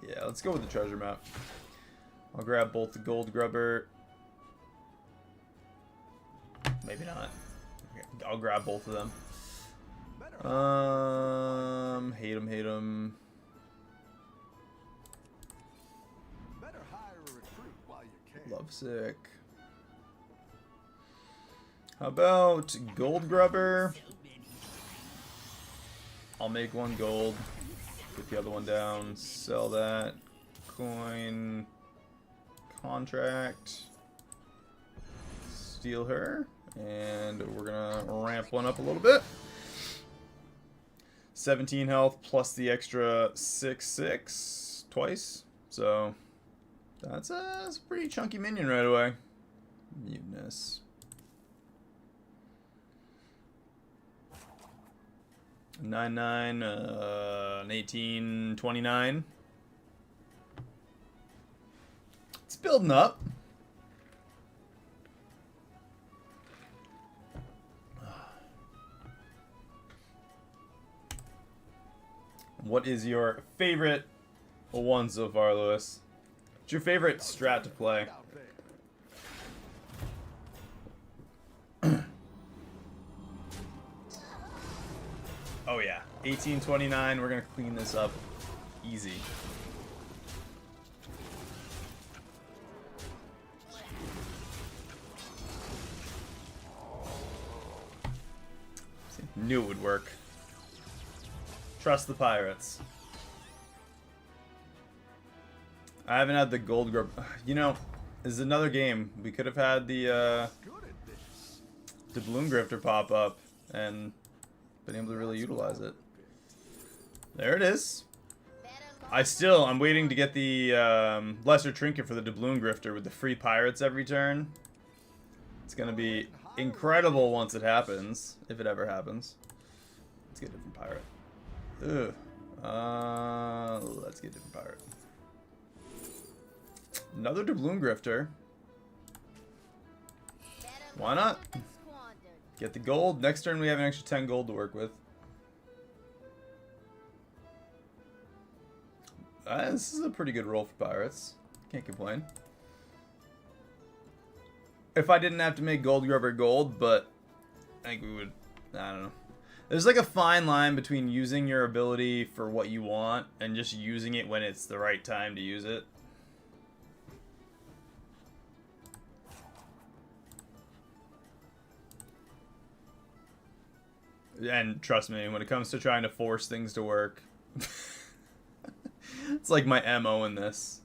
Yeah, let's go with the treasure map. I'll grab both the Gold Grubber. Maybe not. I'll grab both of them. Hate them. Better hire a recruit while you can. Lovesick. How about Gold Grubber? I'll make one gold. Put the other one down. Sell that. Coin. Contract. Steal her. And we're gonna ramp one up a little bit. 17 health plus the extra 6/6 twice. So that's a pretty chunky minion right away. Mutinous. 9/9, 18/29. It's building up. What is your favorite one so far, Lewis? What's your favorite strat to play? Out there. Oh yeah, 18/29. We're gonna clean this up easy. Knew it would work. Trust the pirates. I haven't had the gold grub. You know, this is another game. We could have had the Good at this. doubloon grifter pop up and been able to really utilize it. There it is. I'm waiting to get the lesser trinket for the doubloon grifter with the free pirates every turn. It's gonna be incredible once it happens, if it ever happens. Let's get a different pirate. Ugh. Let's get a different pirate. Another doubloon grifter. Why not? Get the gold. Next turn we have an extra 10 gold to work with. This is a pretty good roll for pirates. Can't complain. If I didn't have to make gold grubber gold, but I think we would. I don't know. There's like a fine line between using your ability for what you want and just using it when it's the right time to use it. And trust me, when it comes to trying to force things to work, it's like my MO in this.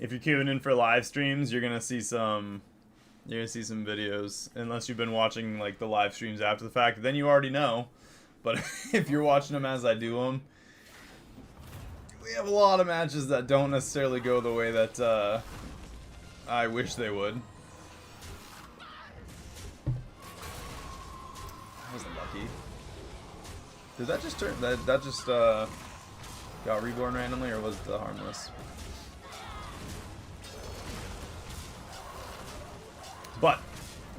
If you're queuing in for live streams, you're gonna see some videos. Unless you've been watching like the live streams after the fact, then you already know. But if you're watching them as I do them, we have a lot of matches that don't necessarily go the way that I wish they would. That was lucky. Did that just turn that just got reborn randomly, or was it harmless? But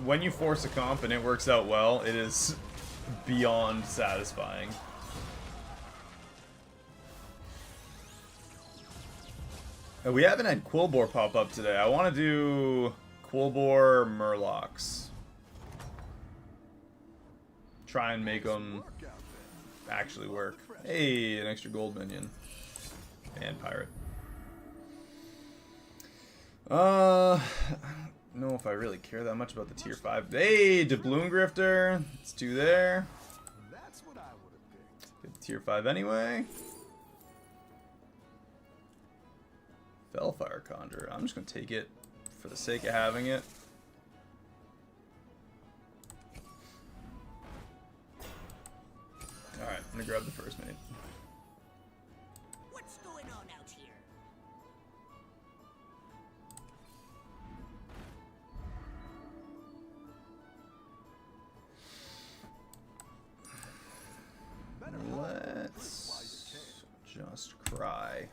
when you force a comp and it works out well, it is beyond satisfying. We haven't had Quillbore pop up today. I want to do Quillbore Murlocs. Try and make them actually work. Hey, an extra gold minion. And pirate. I don't know if I really care that much about the tier 5. Hey, doubloon grifter. Let's do there. That's what I would have tier 5 anyway. Fellfire Conjure. I'm just going to take it for the sake of having it. Alright, I'm going to grab the first mate. What's going on out here? Let's just cry.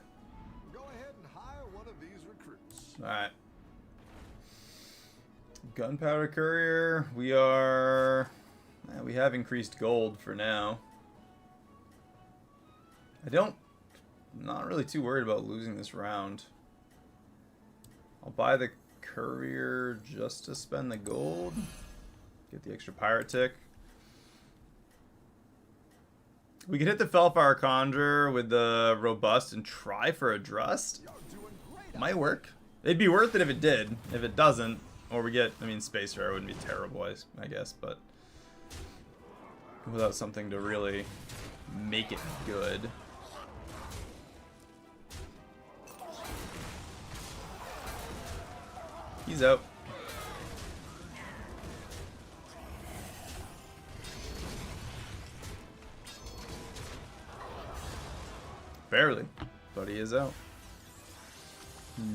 Go ahead and hire one of these recruits. Alright. Gunpowder Courier. We are... we have increased gold for now. I'm not really too worried about losing this round. I'll buy the Courier just to spend the gold. Get the extra pirate tick. We could hit the Fellfire Conjure with the Robust and try for a Drust. Might work. It'd be worth it if it did. If it doesn't, or we get, I mean, Space Rare wouldn't be terrible, I guess, but without something to really make it good. He's out. Barely, but he is out.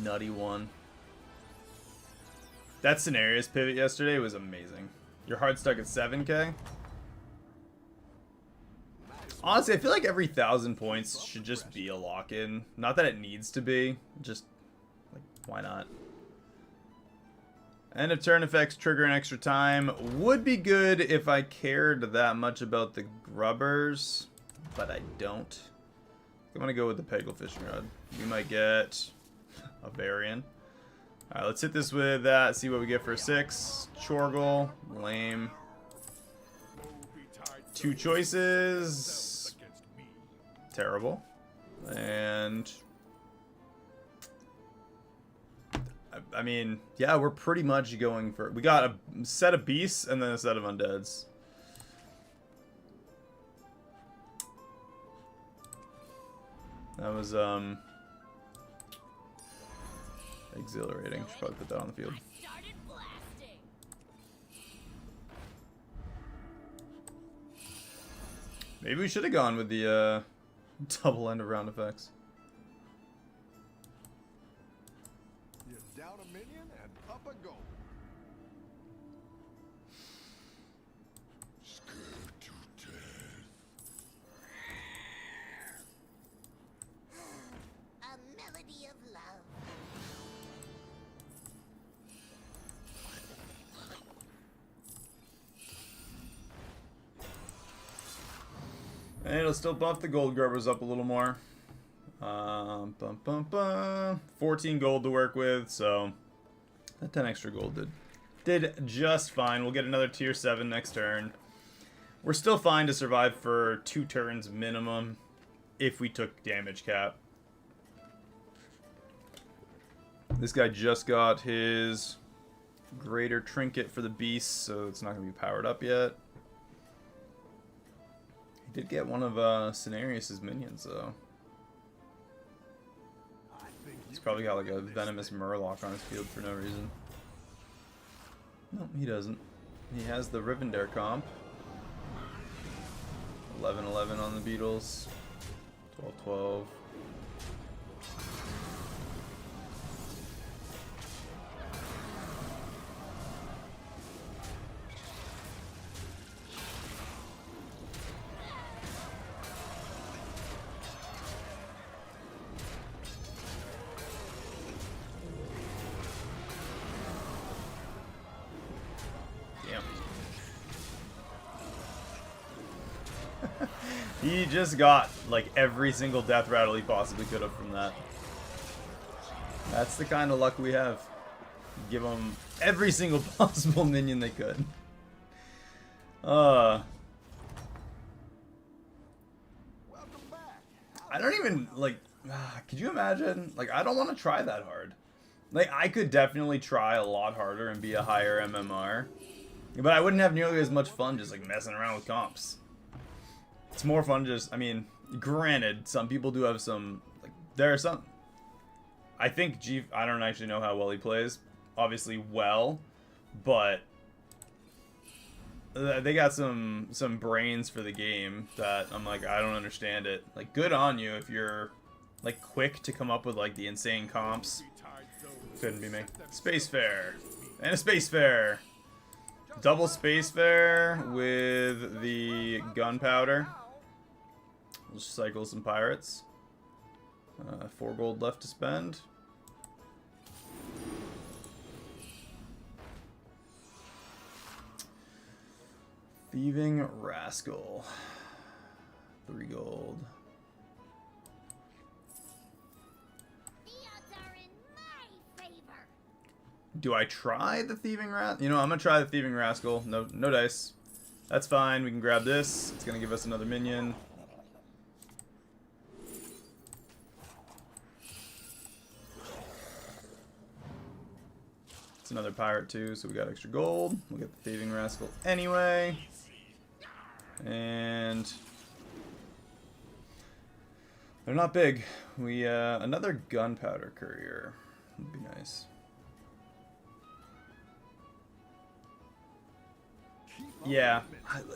Nutty one. That Scenarios pivot yesterday was amazing. Your hard stuck at 7k? Honestly, I feel like every 1,000 points should just be a lock-in. Not that it needs to be, just, like, why not? End of turn effects trigger an extra time. Would be good if I cared that much about the grubbers, but I don't. I'm gonna go with the Peggle Fishing Rod. We might get a variant. Alright, let's hit this with that, see what we get for 6. Chorgle, lame. 2 choices. Terrible. And I mean, yeah, we're pretty much going for... We got a set of beasts and then a set of undeads. That was, exhilarating. Should probably put that on the field. Maybe we should have gone with the, double end of round effects. You're down a minion and up a goal. Scared to death. A melody of love. And it'll still buff the gold grubbers up a little more. 14 gold to work with, so that 10 extra gold did just fine. We'll get another tier 7 next turn. We're still fine to survive for 2 turns minimum if we took damage cap. This guy just got his greater trinket for the beast, so it's not going to be powered up yet. He did get one of Scenarios' minions, though. He's probably got like a venomous Murloc on his field for no reason. No, he doesn't. He has the Rivendare comp. 11-11 on the Beetles. 12-12. He just got, like, every single death rattle he possibly could have from that. That's the kind of luck we have. Give them every single possible minion they could. I don't even, like, could you imagine? Like, I don't want to try that hard. Like, I could definitely try a lot harder and be a higher MMR. But I wouldn't have nearly as much fun just, like, messing around with comps. It's more fun just, I mean, granted, some people do have some, like, there are some, I think I don't actually know how well he plays, obviously well, but they got some brains for the game that I'm like, I don't understand it. Like, good on you if you're, like, quick to come up with, like, the insane comps. Couldn't be me. Space Fair. And a Space Fair. Double Space Fair with the gunpowder. We'll just cycle some pirates. 4 gold left to spend. Thieving Rascal. 3 gold. The odds are in my favor. Do I try the Thieving Rascal? You know, I'm gonna try the Thieving Rascal. No dice. That's fine. We can grab this. It's gonna give us another minion. It's another pirate too, so we got extra gold. We'll get the Thieving Rascal anyway. And they're not big. We another gunpowder courier would be nice. Yeah,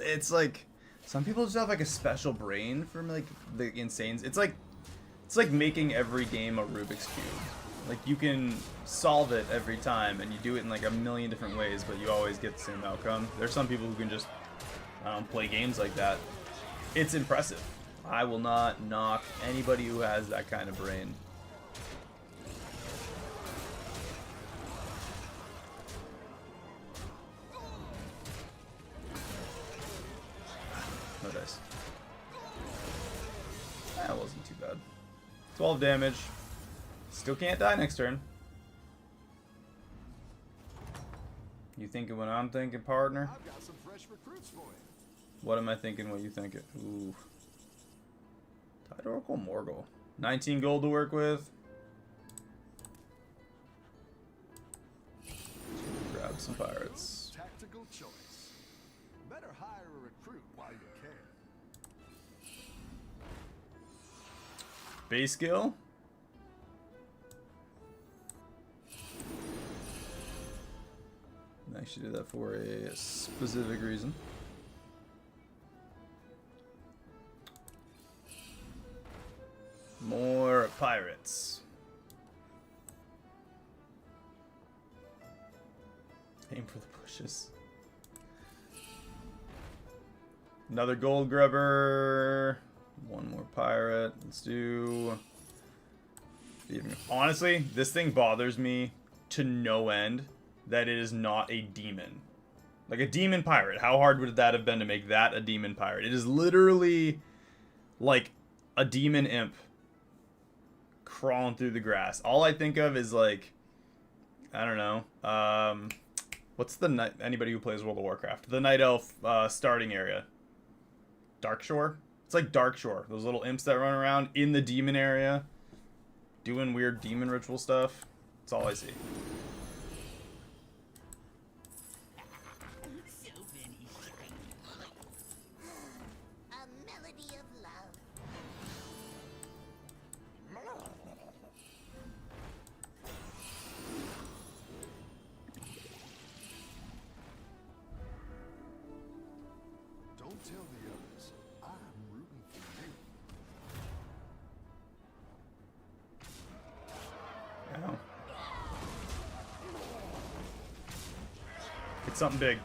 it's like some people just have like a special brain for like the insanes. It's like making every game a Rubik's Cube. Like, you can solve it every time, and you do it in like a million different ways, but you always get the same outcome. There's some people who can just play games like that. It's impressive. I will not knock anybody who has that kind of brain. No dice. That wasn't too bad. 12 damage. Still can't die next turn. You thinking what I'm thinking, partner? I've got some fresh recruits for you. What am I thinking? What you thinking? Ooh. Tide Oracle Morgul. 19 gold to work with. Grab some pirates. Tactical choice. Better hire a recruit while you can. Base skill. I actually did that for a specific reason. More pirates. Aim for the bushes. Another gold grubber. One more pirate. Let's do... Honestly, this thing bothers me to no end that it is not a demon. Like a demon pirate. How hard would that have been to make that a demon pirate? It is literally like a demon imp crawling through the grass. All I think of is like, I don't know. What's the night? Anybody who plays World of Warcraft, the Night Elf starting area. Darkshore. It's like Darkshore. Those little imps that run around in the demon area, doing weird demon ritual stuff. That's all I see. A melody of love. Don't tell the others. I'm rooting for you. Ow. It's something big.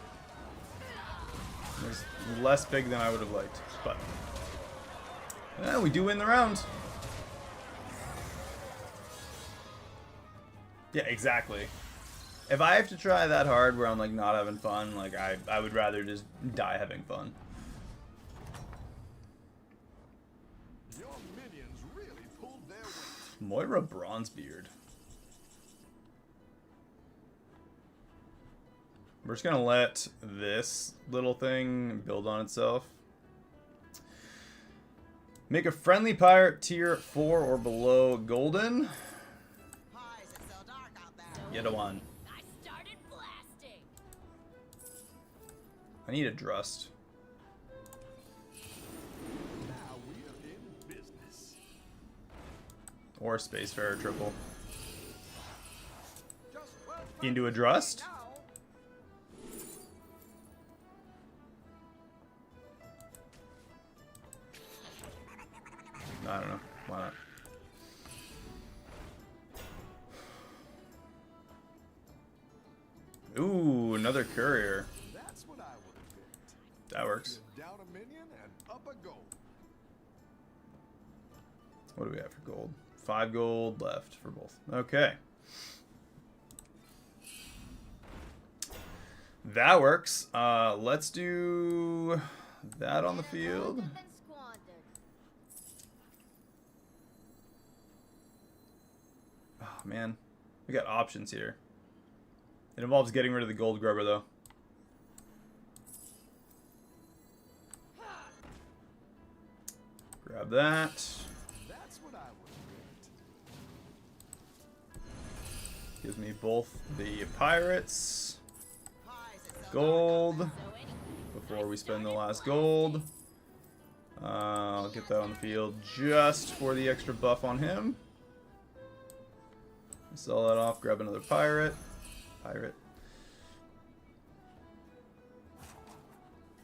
It's less big than I would have liked, but yeah, we do win the round. Yeah, exactly. If I have to try that hard where I'm like not having fun, like I would rather just die having fun. Your minions really pulled their weight. Moira Bronzebeard. We're just gonna let this little thing build on itself. Make a friendly pirate tier 4 or below golden. Hi, is it so dark out there? Get a one. I started blasting. I need a Drust. Or Spacefarer triple. Just well Into a Drust? I don't know. Why not? Ooh, another courier. That's what I would have picked. That works. Down a minion and up a gold. What do we have for gold? 5 gold left for both. Okay. That works. Let's do that on the field. Better than squandered. Oh, man. We got options here. It involves getting rid of the gold grubber, though. Grab that. That's what I would have picked. Gives me both the pirates. Pies at Zeldark Gold. So anyway, Before we spend the last gold. I'll get that on the field just for the extra buff on him. Sell that off, grab another pirate.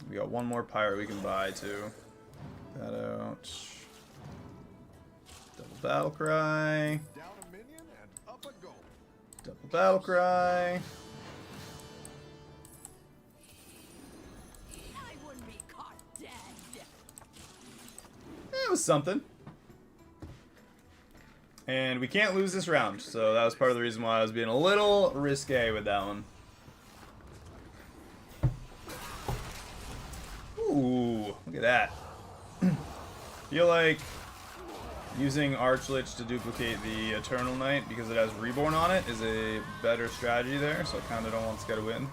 We got one more pirate we can buy too. That out. Double battle cry. Down a minion and up a gold. Double battle cry. I wouldn't be caught dead. It was something. And we can't lose this round, so that was part of the reason why I was being a little risque with that one. Ooh, look at that. Feel like using Archlich to duplicate the Eternal Knight because it has Reborn on it is a better strategy there, so I kind of don't want Sky to win.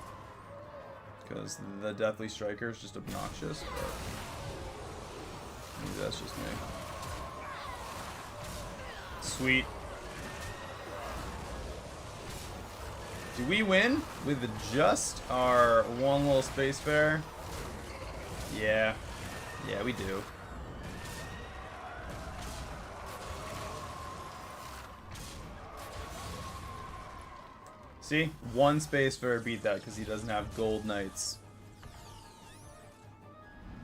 Because the Deathly Striker is just obnoxious, but maybe that's just me. Sweet. Do we win with just our one little Spacefarer? Yeah. Yeah, we do. See? One Spacefarer beat that because he doesn't have gold knights.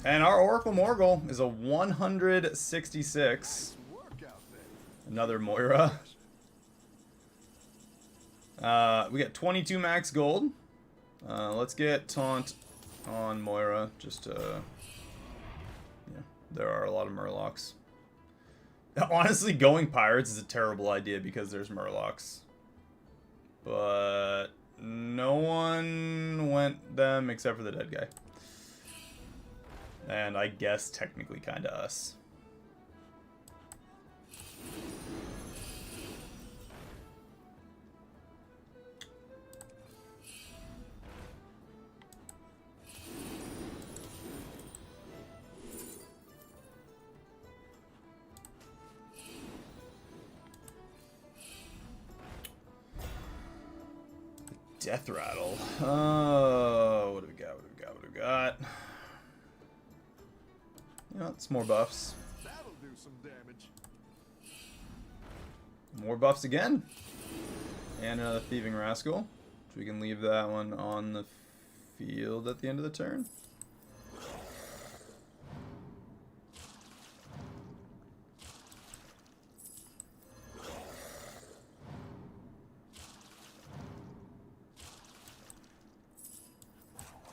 And our Oracle Morgul is a 166. Work out there. Another Moira. We got 22 max gold. Let's get Taunt on Moira. Just yeah, there are a lot of Murlocs. Honestly, going Pirates is a terrible idea because there's Murlocs. But no one went them except for the dead guy. And I guess technically kind of us. Death Rattle. Oh, what do we got? What do we got? What do we got? You know, it's more buffs. That'll do some damage. More buffs again. And another Thieving Rascal. So we can leave that one on the field at the end of the turn.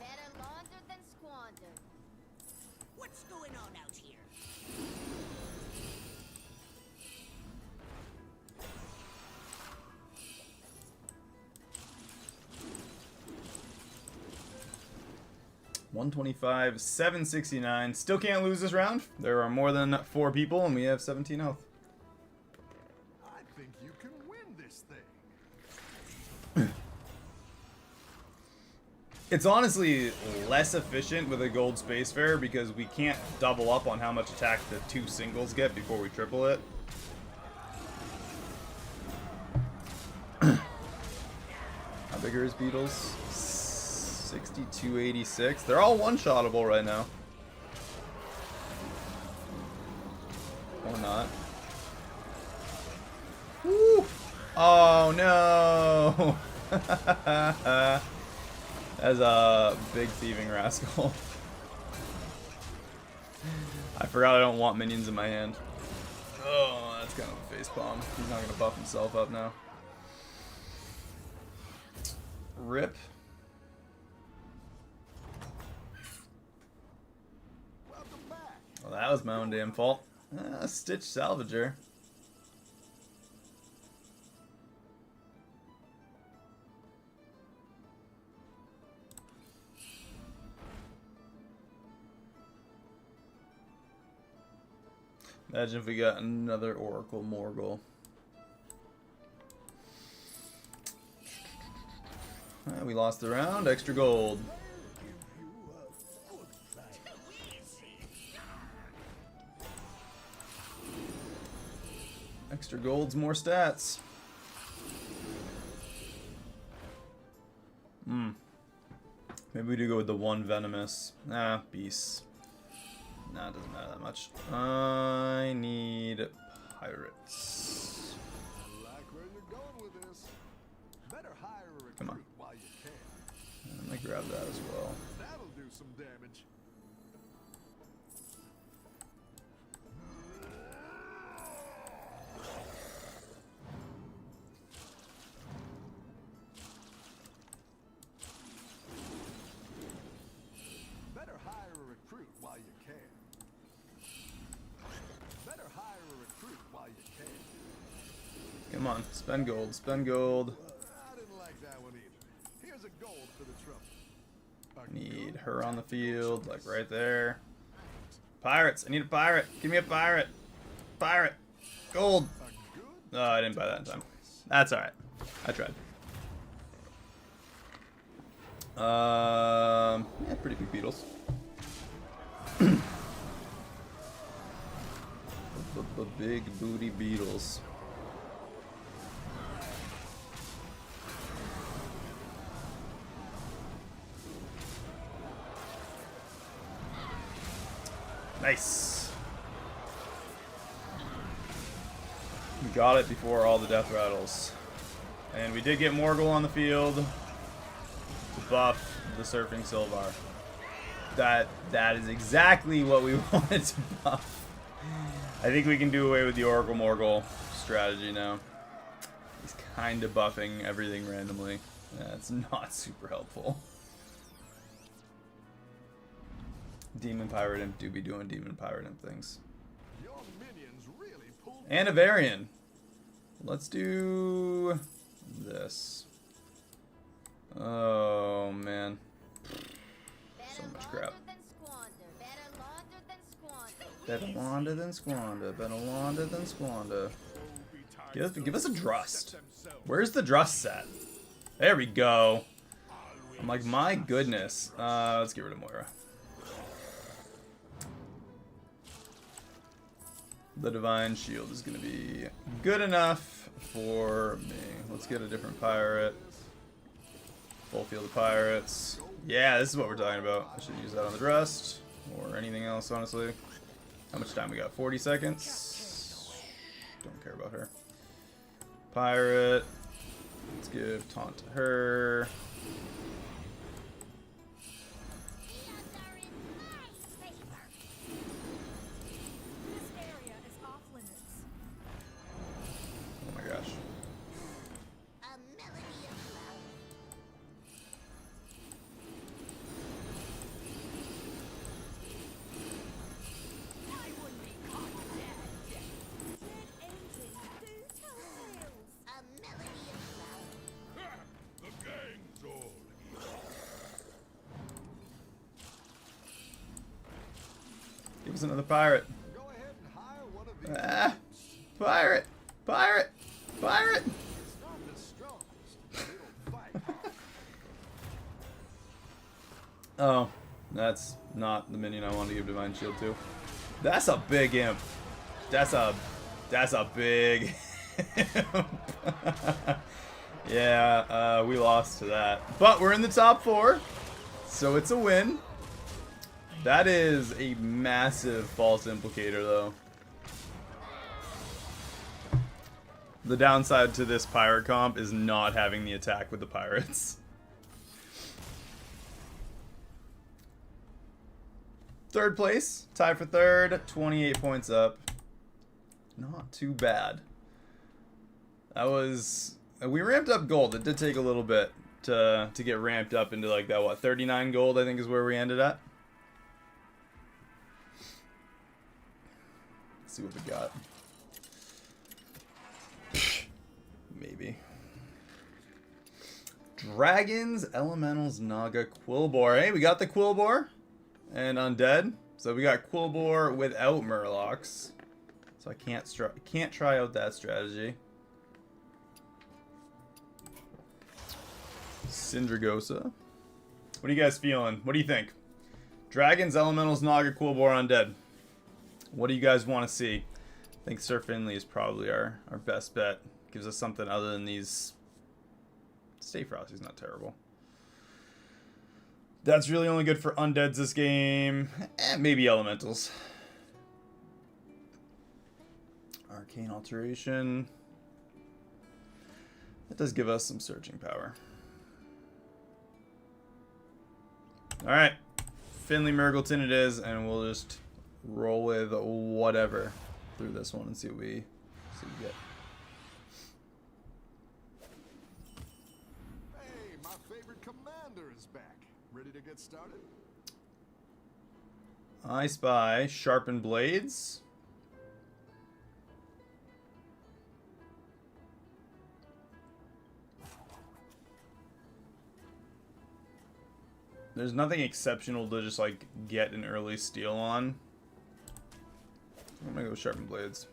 better laundered than squandered. What's going on out here? $125, $769. Still can't lose this round. There are more than 4 people, and we have 17 health. I think you can win this thing. It's honestly less efficient with a gold Spacefarer because we can't double up on how much attack the 2 singles get before we triple it. How big are his beetles? 6286. They're all one-shottable right now. Or not. Oh no! As a big thieving rascal. I forgot I don't want minions in my hand. Oh, that's kind of a facepalm. He's not gonna buff himself up now. Rip. Welcome back. Well, that was my own damn fault. Stitch Salvager. Imagine if we got another Oracle Morgul. We lost the round. Extra gold. Extra gold's more stats. Maybe we do go with the one venomous. Beasts. Nah, it doesn't matter that much. I need pirates. I like where you're going with this. Better hire a recruit Come on. while you can. I'm gonna grab that as well. That'll do some damage. Better hire a recruit while you can. Better hire a recruit while you can. Come on, spend gold, spend gold. I didn't like that one either. Here's a gold for the trouble. A Need good her on the tactical field, choice. like right there. Pirates, I need a pirate. Give me a pirate. Pirate. Gold. A good Oh, I didn't buy that in time. That's alright. I tried. Yeah, pretty big beetles. Big booty beetles. Nice. We got it before all the death rattles. And we did get Morgul on the field to buff the Surfing Sylvar. That is exactly what we wanted to buff. I think we can do away with the Oracle Morgul strategy now. He's kind of buffing everything randomly. That's not super helpful. Demon Pirate Imp do be doing Demon Pirate Imp things. Your minions really pulled And a Varian. Let's do this. Oh man. So much crap. Better launder than squander. Better launder than squander. Give us a Drust. Where's the Drust set? There we go. I'm like, my goodness. Let's get rid of Moira. The Divine Shield is going to be good enough for me. Let's get a different pirate. Full field of pirates. Yeah, this is what we're talking about. I should use that on the Drust. Or anything else, honestly. How much time we got? 40 seconds. Don't care about her. Pirate. Let's give taunt to her. Oh my gosh. Give us another pirate. Go ahead and hire one of these. Ah, pirate, pirate, pirate. It's not the strongest. It'll fight. Oh, that's not the minion I wanted to give Divine Shield to. That's a big imp. That's a big imp. Yeah, we lost to that. But we're in the top 4, so it's a win. That is a massive false implicator, though. The downside to this pirate comp is not having the attack with the pirates. Third place, tie for third, 28 points up. Not too bad. That was... We ramped up gold. It did take a little bit to get ramped up into like that, what, 39 gold I think is where we ended at. Let's see what we got. Maybe. Dragons, Elementals, Naga, Quillbore. Hey, we got the Quillbore and Undead. So we got Quillbore without Murlocs. So I can't try out that strategy. Syndragosa. What are you guys feeling? What do you think? Dragons, Elementals, Naga, Quillbore, Undead. What do you guys want to see? I think Sir Finley is probably our best bet. Gives us something other than these. Stay Frosty's not terrible. That's really only good for Undeads this game. Maybe Elementals. Arcane Alteration. That does give us some searching power. Alright. Finley Murgleton it is, and we'll just roll with whatever through this one and see what we get. Hey, my favorite commander is back. Ready to get started? I spy sharpened blades. There's nothing exceptional to just like get an early steal on. I'm gonna go sharpened blades.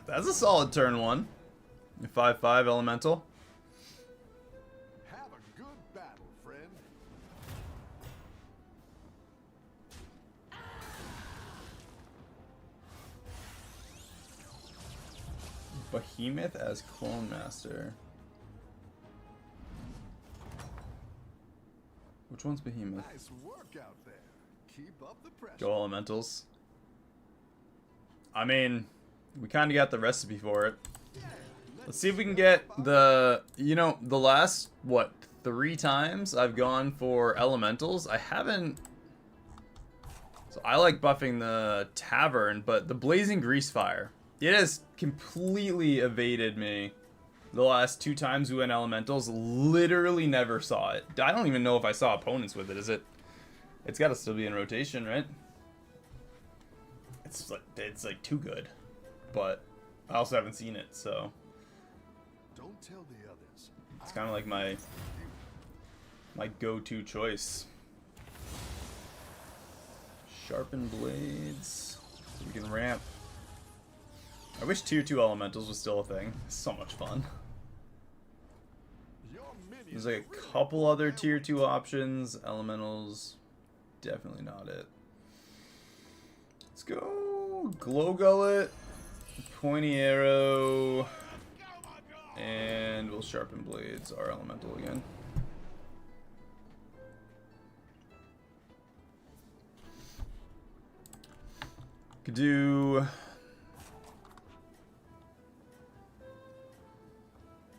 That's a solid turn one. 5/5 elemental. Have a good battle, friend. Behemoth as Clone Master. Which one's Behemoth? Nice work out there. Keep up the pressure. Go elementals. I mean, we kind of got the recipe for it. Let's see if we can get the, you know, the last, what, 3 times I've gone for elementals. I haven't. So I like buffing the Tavern, but the Blazing Grease Fire, it has completely evaded me. The last 2 times we went elementals, literally never saw it. I don't even know if I saw opponents with it. Is it? It's got to still be in rotation, right? It's like too good, but I also haven't seen it, so Don't tell the others. it's kind of like my go-to choice. Sharpened blades. So we can ramp. I wish tier 2 elementals was still a thing. It's so much fun. Your There's minions like a really couple other well tier 2 options. Elementals, definitely not it. Let's go Glow Gullet, Pointy Arrow, and we'll Sharpen Blades, our elemental again. Could do...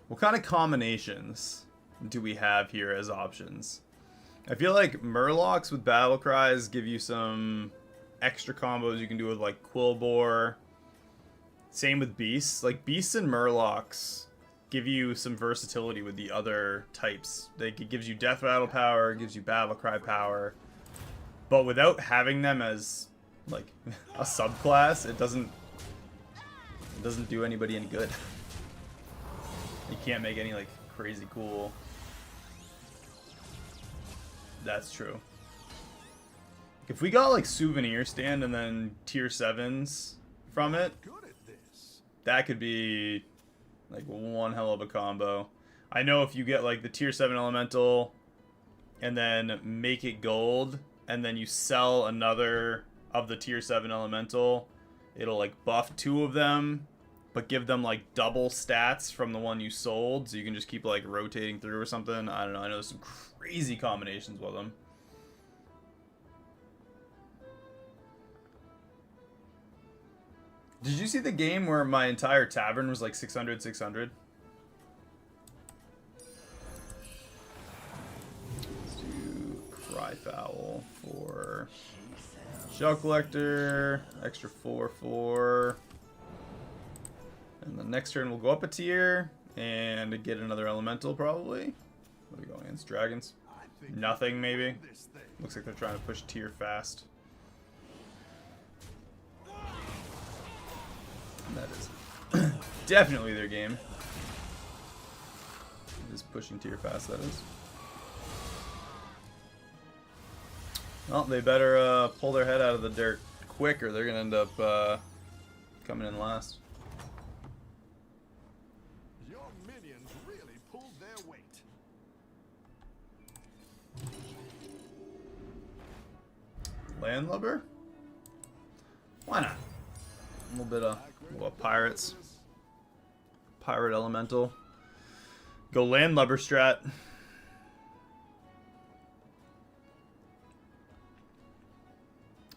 What kind of combinations do we have here as options? I feel like Murlocs with Battle Cries give you some extra combos you can do with like Quillbore. Same with Beasts. Like Beasts and Murlocs give you some versatility with the other types. Like it gives you Death Rattle power, it gives you Battle Cry power. But without having them as like a subclass, it doesn't do anybody any good. You can't make any like crazy cool. That's true. If we got like Souvenir Stand and then tier 7s from it, good at this. that could be like one hell of a combo. I know if you get like the tier 7 elemental and then make it gold and then you sell another of the tier 7 elemental, it'll like buff 2 of them but give them like double stats from the one you sold, so you can just keep like rotating through or something. I don't know. I know there's some crazy combinations with them. Did you see the game where my entire tavern was like 600, 600? Let's do Cry Foul for Shell Collector, extra 4/4. And the next turn we'll go up a tier and get another elemental probably. What are we going against? Dragons? Nothing maybe? Looks like they're trying to push tier fast. That is definitely their game. Just pushing tier fast, that is. Well, they better pull their head out of the dirt quick or they're going to end up coming in last. Your minions really pulled their weight. Landlubber? Why not? A little bit of pirates. Pirate elemental. Go landlubber strat.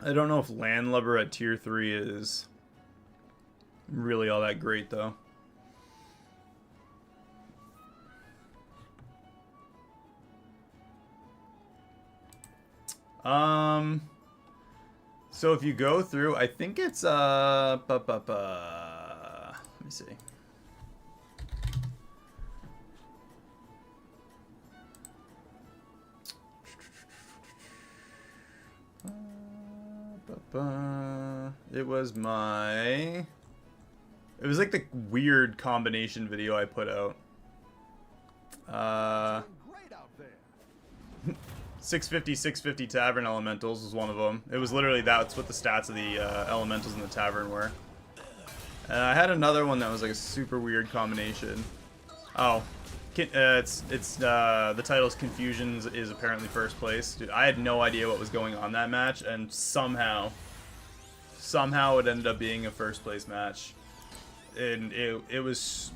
I don't know if landlubber at tier 3 is really all that great though. So if you go through, I think it's let me see. It was like the weird combination video I put out. Great out there. 650 tavern elementals was one of them. It was literally that's what the stats of the elementals in the tavern were. And I had another one that was like a super weird combination. Oh, the title's Confusions is apparently first place. Dude, I had no idea what was going on that match, and somehow it ended up being a first place match. And it was.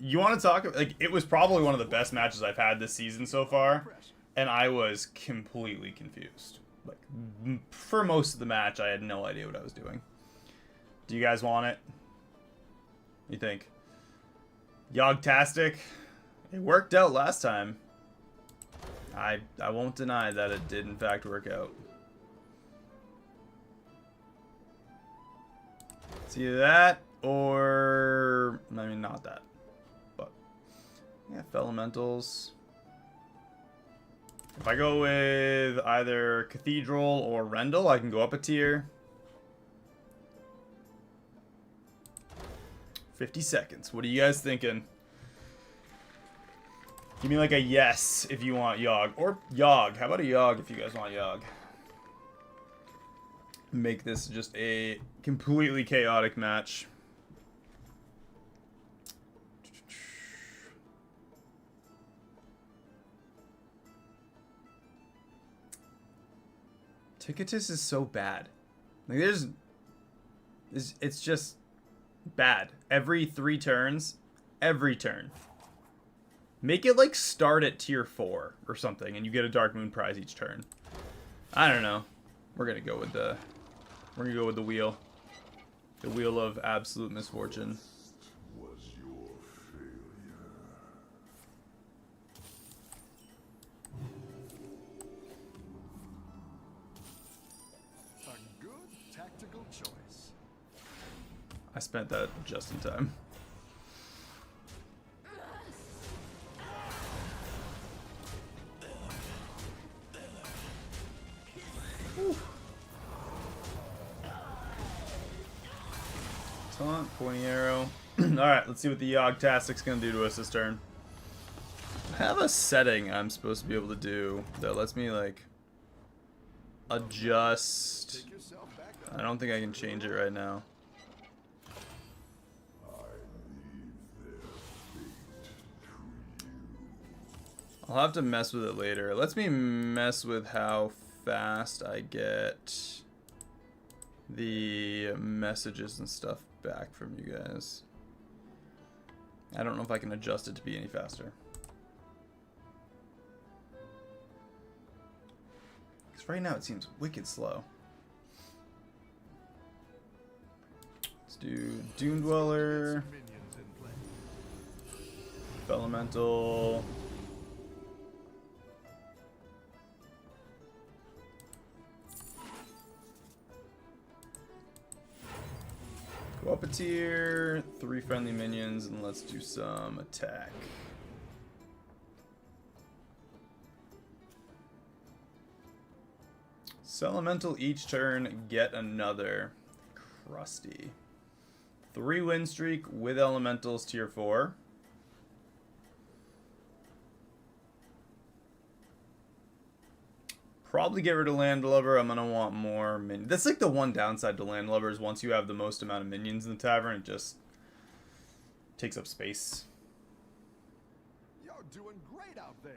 You want to talk, like, it was probably one of the best matches I've had this season so far, and I was completely confused. Like, for most of the match, I had no idea what I was doing. Do you guys want it? What do you think? Yogtastic? It worked out last time. I won't deny that it did in fact work out. It's either that, or, I mean, not that. Yeah, elementals. If I go with either Cathedral or Rendell, I can go up a tier. 50 seconds. What are you guys thinking? Give me like a yes if you want Yogg. Or Yogg. How about a Yogg if you guys want Yogg? Make this just a completely chaotic match. Ticketus is so bad. Like it's just bad. Every 3 turns, every turn. Make it like start at tier 4 or something, and you get a Dark Moon prize each turn. I don't know. We're gonna go with the wheel. The wheel of absolute misfortune. Was your failure. A good tactical choice. I spent that just in time. Whew. Taunt, pointy arrow. Alright, let's see what the Yogg-tastic's gonna do to us this turn. I have a setting I'm supposed to be able to do that lets me, like, adjust. Pick yourself back up. I don't think I can change it right now. I'll have to mess with it later. It lets me mess with how fast I get the messages and stuff back from you guys. I don't know if I can adjust it to be any faster. Because right now it seems wicked slow. do Dune Dweller, Minions in play. Elemental. Go up a tier, 3 friendly minions, and let's do some attack. Elemental each turn, get another. Crusty. 3 win streak with elementals tier 4. Probably get rid of Landlubber. I'm gonna want more minions. That's like the one downside to Landlubbers. Once you have the most amount of minions in the tavern, it just takes up space. You're doing great out there.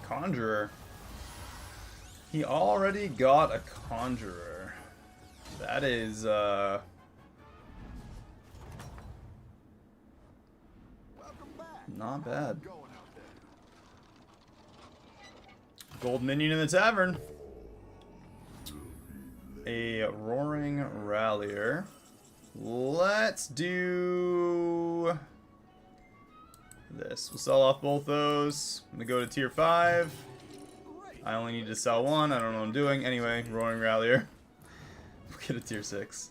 Conjurer. He already got a Conjurer. That is, Welcome back. not bad. Going out there. Gold minion in the tavern. A Roaring Rallier. Let's do this. We'll sell off both those. I'm gonna go to tier 5. I only need to sell one. I don't know what I'm doing. Anyway, Roaring Rallier. We'll get a tier 6.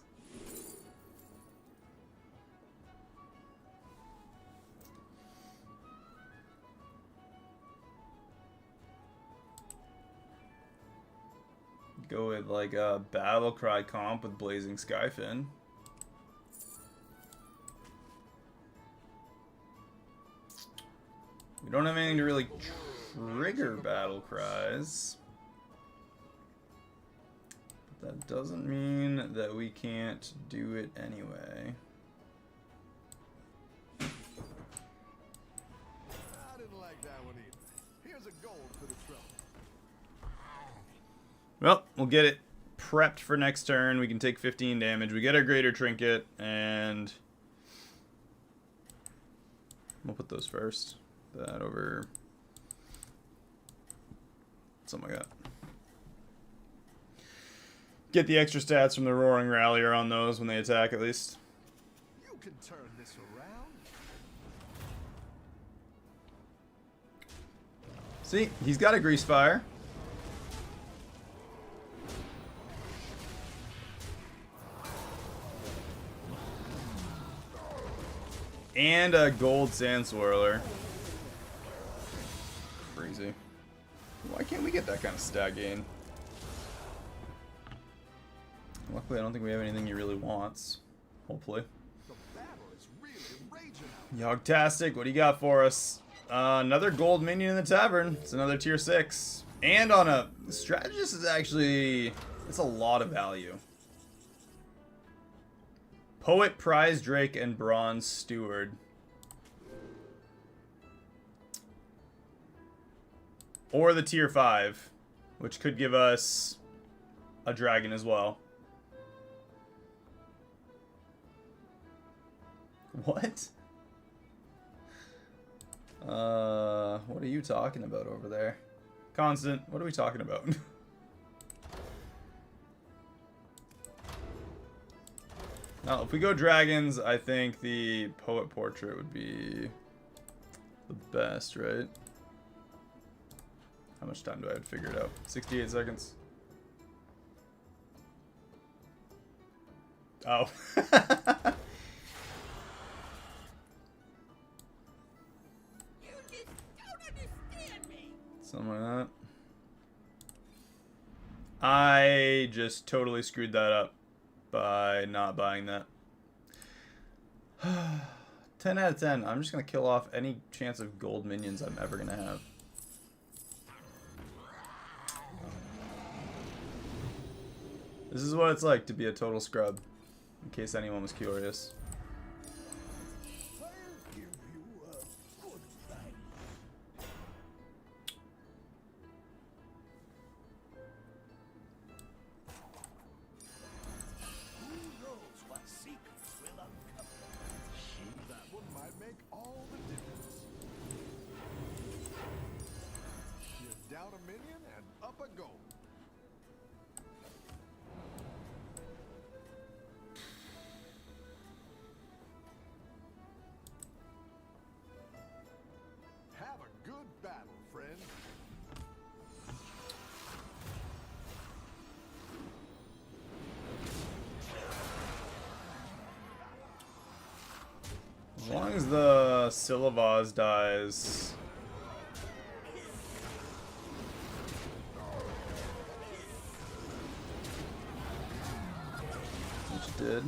Go with like a Battle Cry comp with Blazing Skyfin. We don't have anything to really trigger Battle Cries. But that doesn't mean that we can't do it anyway. I didn't like that one either. Here's a gold for the trouble. Well, we'll get it prepped for next turn. We can take 15 damage. We get our Greater Trinket, and we'll put those first. That over something like that. Get the extra stats from the Roaring Rallier on those when they attack, at least. You can turn this around. See, he's got a Grease Fire. And a Gold Sand Swirler. Crazy. Why can't we get that kind of stat gain? Luckily, I don't think we have anything he really wants. Hopefully. The battle is really raging out. Yogtastic, what do you got for us? Another gold minion in the tavern. It's another tier 6. And on a strategist is actually, it's a lot of value. Poet, Prize Drake, and Bronze Steward. Or the tier 5, which could give us a dragon as well. What? What are you talking about over there? Constant, what are we talking about? Now, if we go dragons, I think the Poet Portrait would be the best, right? How much time do I have to figure it out? 68 seconds. Oh. You just don't understand me. Something like that. I just totally screwed that up by not buying that. 10 out of 10. I'm just going to kill off any chance of gold minions I'm ever going to have. This is what it's like to be a total scrub, in case anyone was curious. I'll give you a good fight. long as the Syllabause dies. Which it did.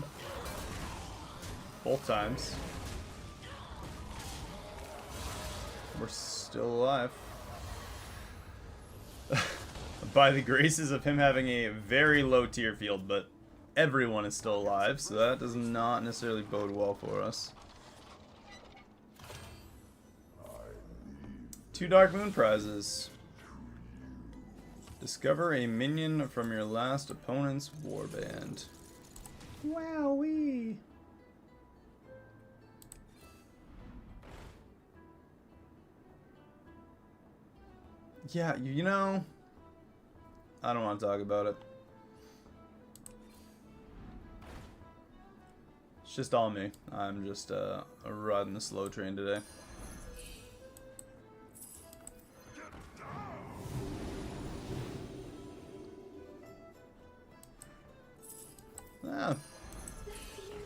Both times. We're still alive. By the graces of him having a very low tier field, but everyone is still alive, so that does not necessarily bode well for us. 2 Dark Moon prizes. Discover a minion from your last opponent's warband. Wowee! Yeah, you know, I don't want to talk about it. It's just all me. I'm just riding the slow train today. Ah.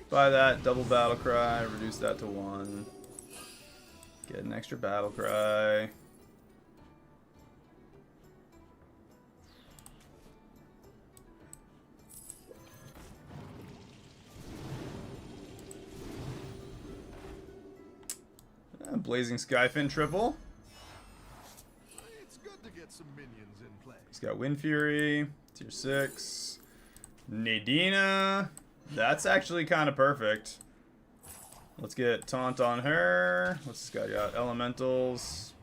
Buy that, double battle cry, reduce that to 1. Get an extra battle cry. Blazing Skyfin triple. It's good to get some minions in play. He's got Wind Fury, tier 6. Nadina. That's actually kind of perfect. Let's get Taunt on her. What's this guy got? Elementals.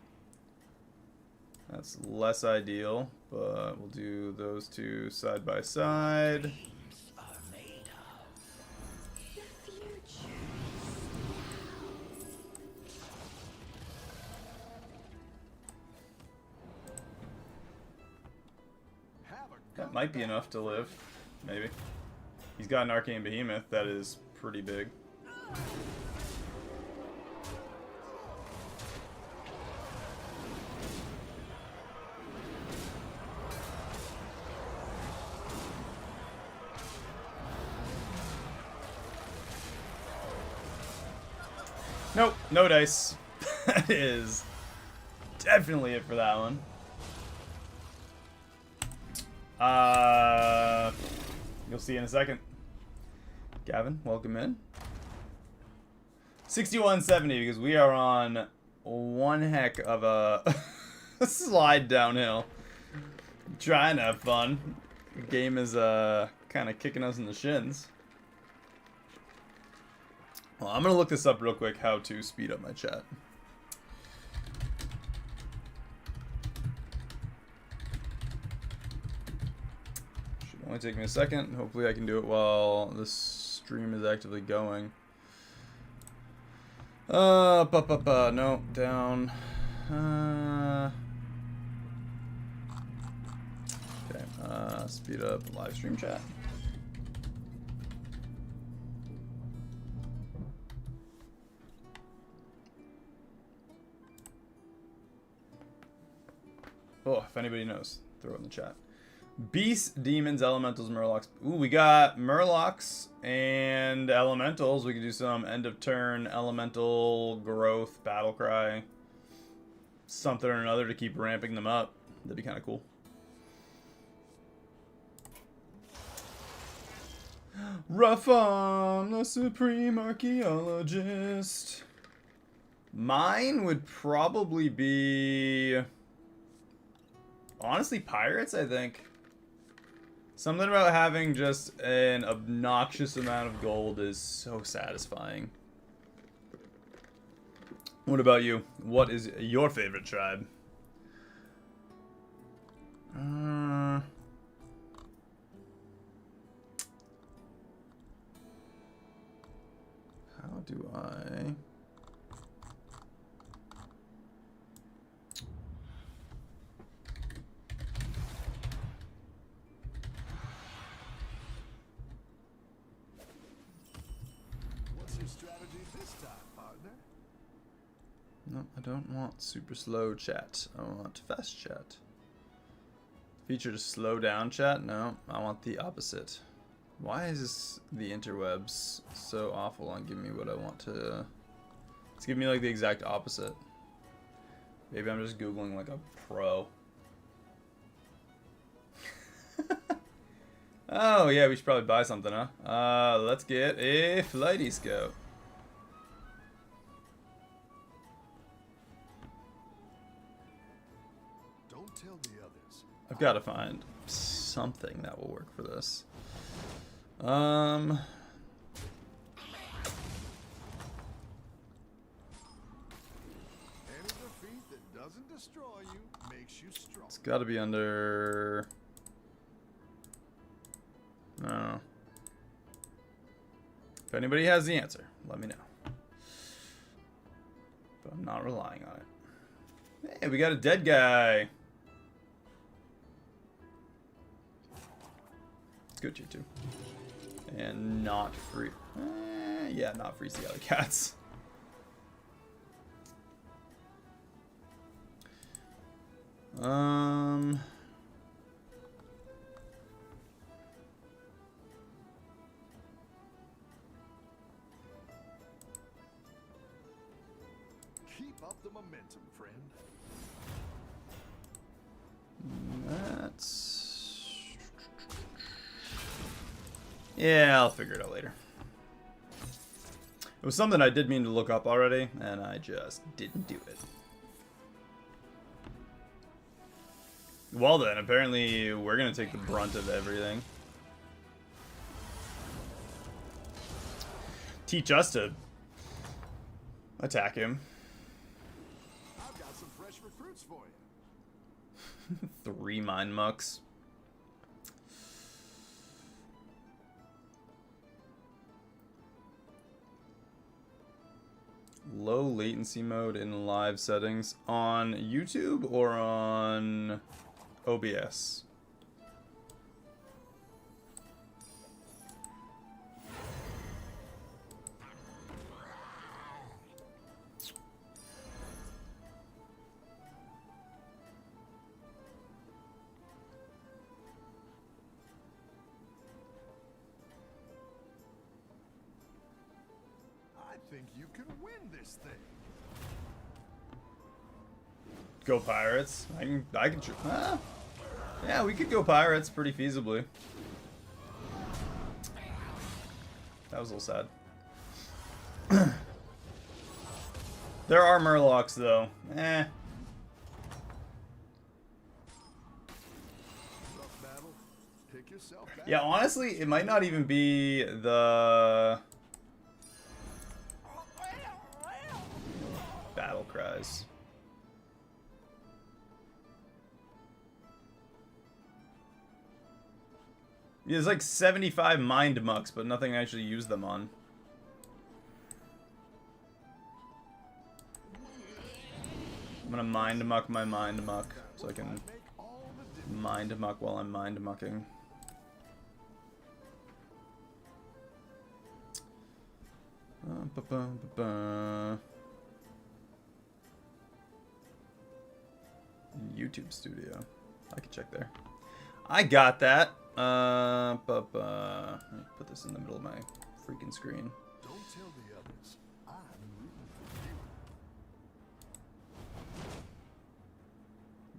That's less ideal, but we'll do those two side by side. That might be enough to live. Maybe. He's got an Arcane Behemoth that is pretty big. Nope, no dice. That is definitely it for that one. You'll see in a second. Gavin, welcome in. 6170 because we are on one heck of a slide downhill. Trying to have fun. The game is kind of kicking us in the shins. Well, I'm gonna look this up real quick, how to speed up my chat. Should only take me a second. Hopefully I can do it while this stream is actively going. No, down. Okay, speed up live stream chat. Oh, if anybody knows, throw it in the chat. Beasts, demons, elementals, murlocs. Ooh, we got murlocs and elementals. We could do some end of turn elemental growth, battle cry, something or another to keep ramping them up. That'd be kind of cool. Rafam, the supreme archaeologist. Mine would probably be, honestly, pirates, I think. Something about having just an obnoxious amount of gold is so satisfying. What about you? What is your favorite tribe? How do I... No, I don't want super slow chat. I want fast chat. Feature to slow down chat? No, I want the opposite. Why is this, the interwebs so awful on giving me what I want to It's giving me like the exact opposite. Maybe I'm just Googling like a pro. Oh yeah, we should probably buy something, huh? Let's get a flighty scout. Don't tell the others. I've got to find something that will work for this. Any defeat that doesn't destroy you makes you strong. It's got to be under. No. If anybody has the answer, let me know. But I'm not relying on it. Hey, we got a dead guy. Let's go tier 2. And not free. Yeah, not free sea other cats. Keep up the momentum, friend. That's... Yeah, I'll figure it out later. It was something I did mean to look up already, and I just didn't do it. Well then, apparently we're gonna take the brunt of everything. Teach us to attack him. I've got some fresh recruits for you. 3 mind mucks. Low latency mode in live settings on YouTube or on OBS? I think you can win this thing. Go Pirates. I can yeah, we could go Pirates pretty feasibly. That was a little sad. There are Murlocs though. Rough battle. Pick yourself back. Yeah, honestly, it might not even be the battle cries. Yeah, there's like 75 mind mucks, but nothing I actually use them on. I'm gonna mind muck my mind muck so I can Make all the difference. mind muck while I'm mind mucking. YouTube Studio. I can check there. I got that. Let me put this in the middle of my freaking screen. Don't tell the others. I'm rooting for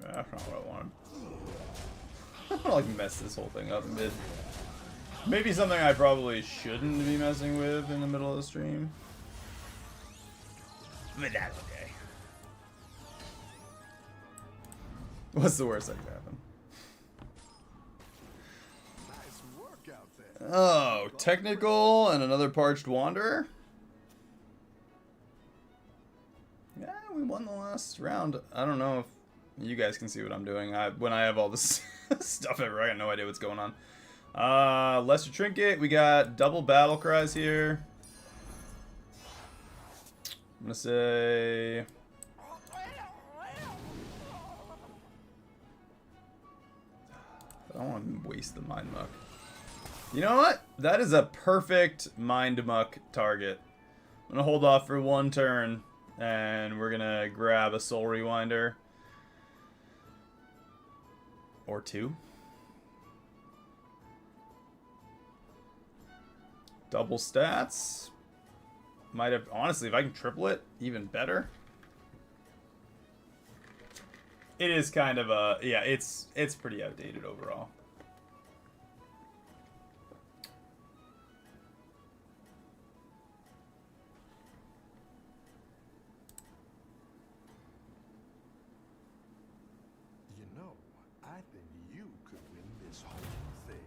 you. That's not what I wanted. I don't like mess this whole thing up mid. Maybe something I probably shouldn't be messing with in the middle of the stream. But that's okay. What's the worst that could happen? Nice work out there. Oh, technical and another parched wanderer? Yeah, we won the last round. I don't know if you guys can see what I'm doing. When I have all this stuff everywhere, I got no idea what's going on. Lesser Trinket, we got double battle cries here. I'm gonna say... I don't want to waste the mind muck. You know what? That is a perfect mind muck target. I'm gonna hold off for 1 turn, and we're gonna grab a soul rewinder. Or 2. Double stats. Might have, honestly, if I can triple it, even better. It is kind of a, yeah, it's pretty outdated overall. You know, I think you could win this whole thing.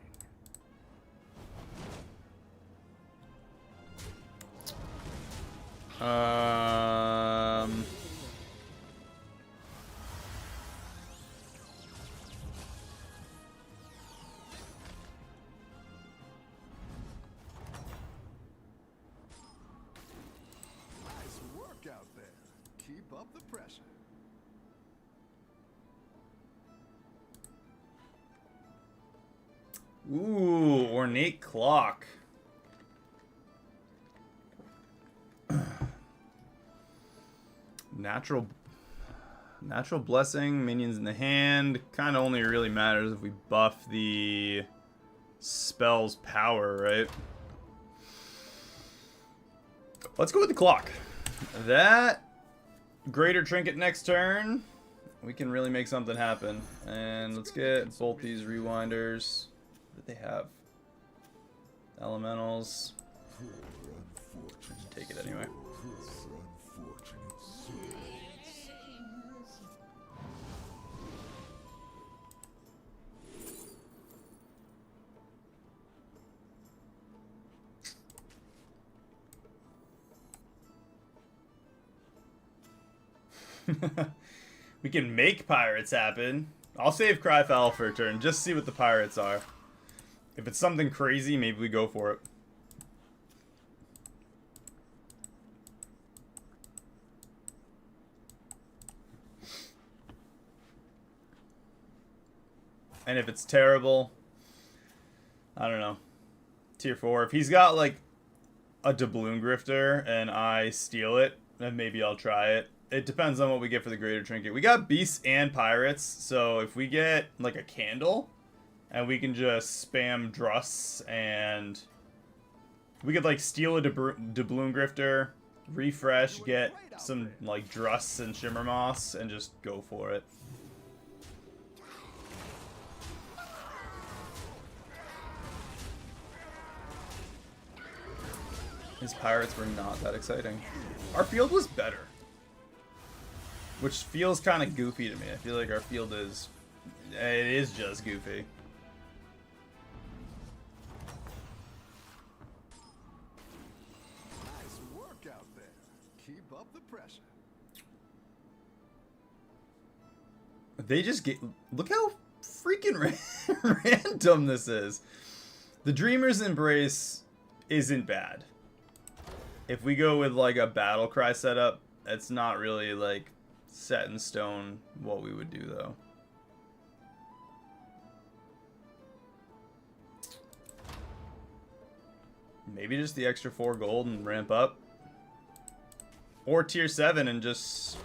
Nice work out there. Keep up the pressure. Ooh, ornate clock. Natural blessing, minions in the hand. Kind of only really matters if we buff the spell's power, right? Let's go with the clock. That greater trinket next turn, we can really make something happen. And let's get both these rewinders. What do they have? Elementals. Just take it anyway. We can make pirates happen. I'll save Cryfowl for a turn. Just see what the pirates are. If it's something crazy, maybe we go for it. And if it's terrible, I don't know. Tier 4. If he's got like a doubloon grifter and I steal it, then maybe I'll try it. It depends on what we get for the greater trinket. We got beasts and pirates, so if we get like a candle and we can just spam Druss and we could like steal a doubloon grifter, refresh, get some like Druss and Shimmer Moss and just go for it. His pirates were not that exciting. Our field was better. Which feels kind of goofy to me. I feel like our field is... It is just goofy. Nice work out there. Keep up the pressure. They just get... Look how freaking random this is. The Dreamer's Embrace isn't bad. If we go with like a battle cry setup, it's not really like set in stone what we would do though. Maybe just the extra 4 gold and ramp up. Or tier 7 and just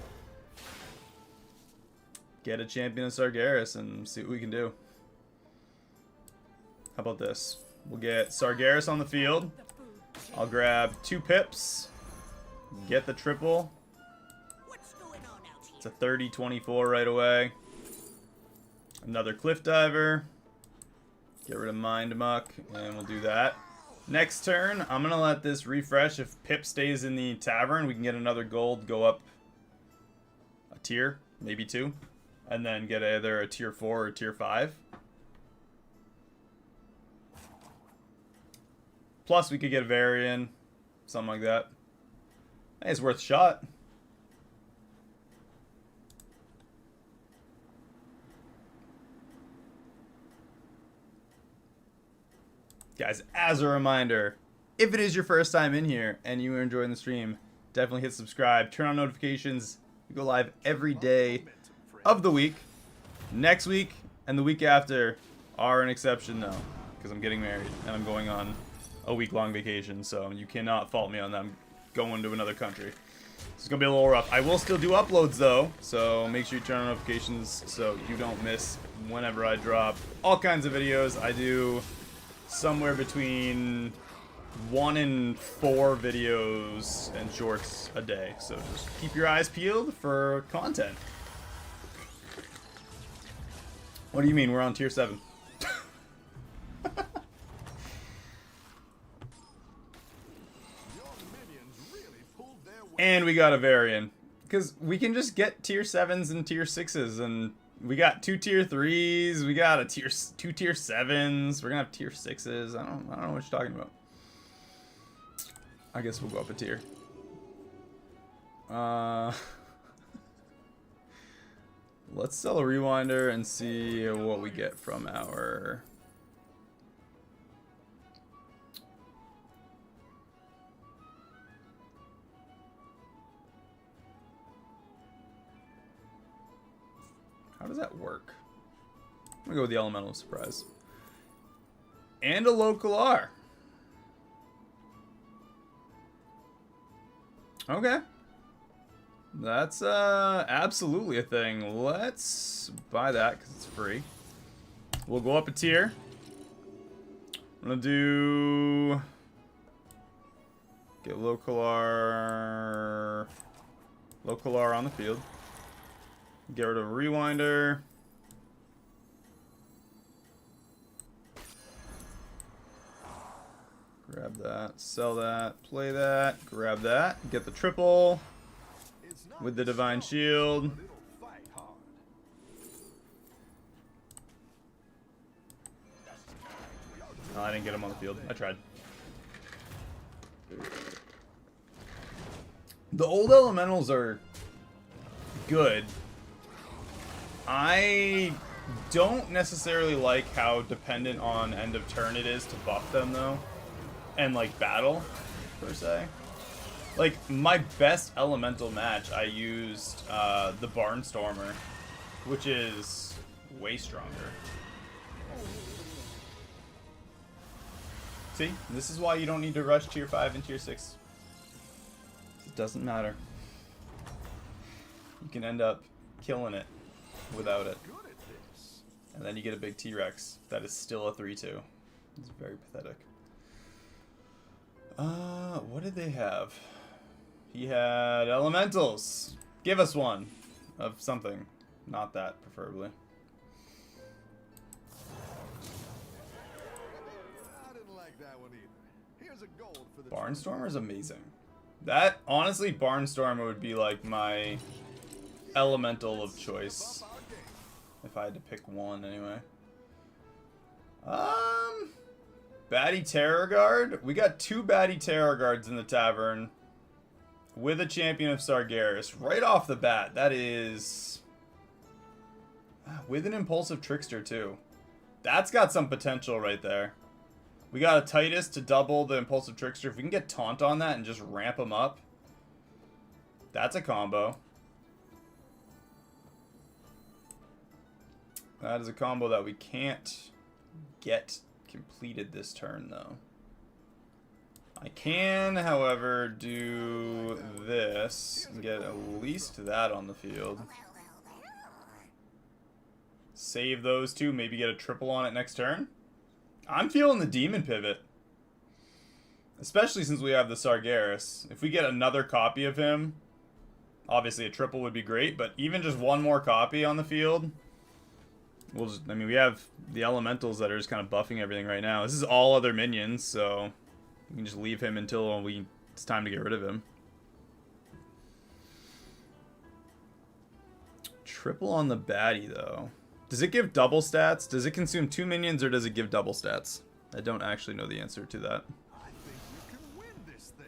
get a champion of Sargeras and see what we can do. How about this? We'll get Sargeras on the field. I'll grab 2 pips. Get the triple. It's a 30-24 right away. Another Cliff Diver. Get rid of Mind Muck, and we'll do that. Next turn, I'm going to let this refresh. If Pip stays in the tavern, we can get another gold, go up a tier, maybe 2. And then get either a tier 4 or tier 5. Plus, we could get a Varian, something like that. Hey, it's worth a shot. Guys, as a reminder, if it is your first time in here and you are enjoying the stream, definitely hit subscribe, turn on notifications. We go live every day of the week. Next week and the week after are an exception, though, because I'm getting married and I'm going on a week-long vacation, so you cannot fault me on that. I'm going to another country. It's going to be a little rough. I will still do uploads, though, so make sure you turn on notifications so you don't miss whenever I drop all kinds of videos. I do somewhere between 1 in 4 videos and shorts a day. So just keep your eyes peeled for content. What do you mean? We're on tier 7. And we got a Varian. Because we can just get tier 7s and tier 6s. And we got 2 tier 3s. We got a 2 tier 7s. We're going to have tier 6s. I don't know what you're talking about. I guess we'll go up a tier. Let's sell a Rewinder and see what we get from our... How does that work? I'm gonna go with the Elemental Surprise. And a local R. Okay. That's absolutely a thing. Let's buy that because it's free. We'll go up a tier. I'm gonna do... Get local R on the field. Get rid of Rewinder. Grab that, sell that, play that, grab that, get the triple with the Divine Shield. Oh, I didn't get him on the field. I tried. The old elementals are good. I don't necessarily like how dependent on end of turn it is to buff them, though. And, like, battle, per se. Like, my best elemental match, I used the Barnstormer, which is way stronger. See? This is why you don't need to rush tier 5 and tier 6. It doesn't matter. You can end up killing it without it. And then you get a big T-Rex that is still a 3-2. It's very pathetic. What did they have? He had elementals. Give us one of something. Not that, preferably. I didn't like that one either. Here's a gold for the Barnstormer is amazing. That, honestly, Barnstormer would be like my elemental of choice. If I had to pick one, anyway. Baddie Terror Guard. We got 2 Baddie Terror Guards in the tavern with a Champion of Sargeras right off the bat. That is with an Impulsive Trickster too. That's got some potential right there. We got a Titus to double the Impulsive Trickster. If we can get Taunt on that and just ramp him up, that's a combo. That is a combo that we can't get completed this turn, though. I can, however, do this and get at least that on the field. Save those 2, maybe get a triple on it next turn. I'm feeling the Demon Pivot. Especially since we have the Sargeras. If we get another copy of him, obviously a triple would be great, but even just one more copy on the field... We'll just, I mean, we have the elementals that are just kind of buffing everything right now. This is all other minions, so we can just leave him until it's time to get rid of him. Triple on the baddie, though. Does it give double stats? Does it consume 2 minions, or does it give double stats? I don't actually know the answer to that. I think you can win this thing.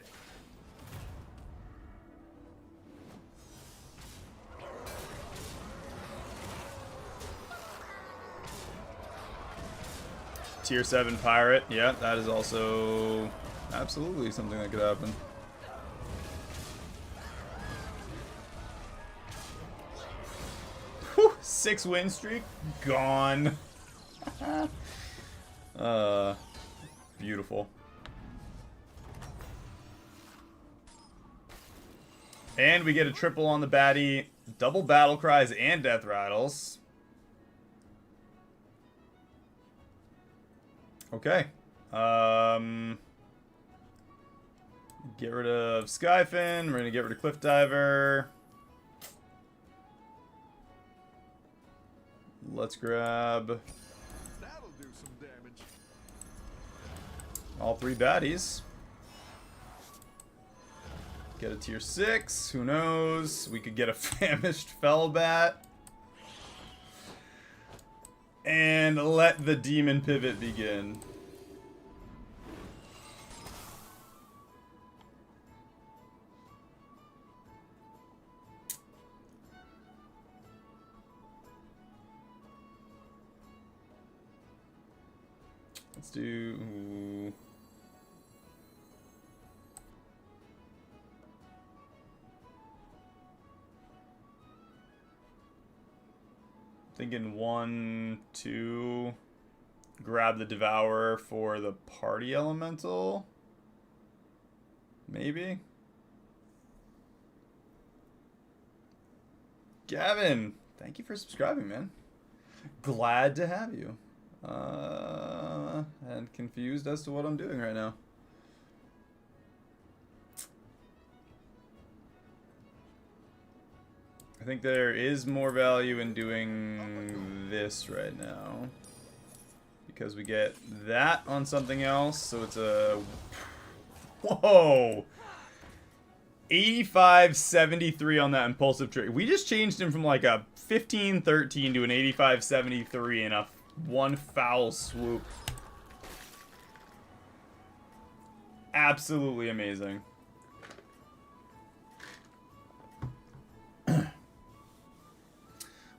Tier 7 pirate. Yeah, that is also absolutely something that could happen. Whew, 6 win streak gone. Beautiful. And we get a triple on the baddie, double battle cries and death rattles. Okay. Get rid of Skyfin. We're gonna get rid of Cliff Diver. Let's grab That'll do some damage. all 3 baddies. Get a tier 6. Who knows? We could get a famished Fellbat. And let the demon pivot begin. Let's do... Thinking 1, 2. Grab the Devourer for the party elemental. Maybe. Gavin, thank you for subscribing, man. Glad to have you. And confused as to what I'm doing right now. I think there is more value in doing this right now. Because we get that on something else, so it's a... Whoa! 85-73 on that impulsive trade. We just changed him from like a 15-13 to an 85-73 in a one foul swoop. Absolutely amazing.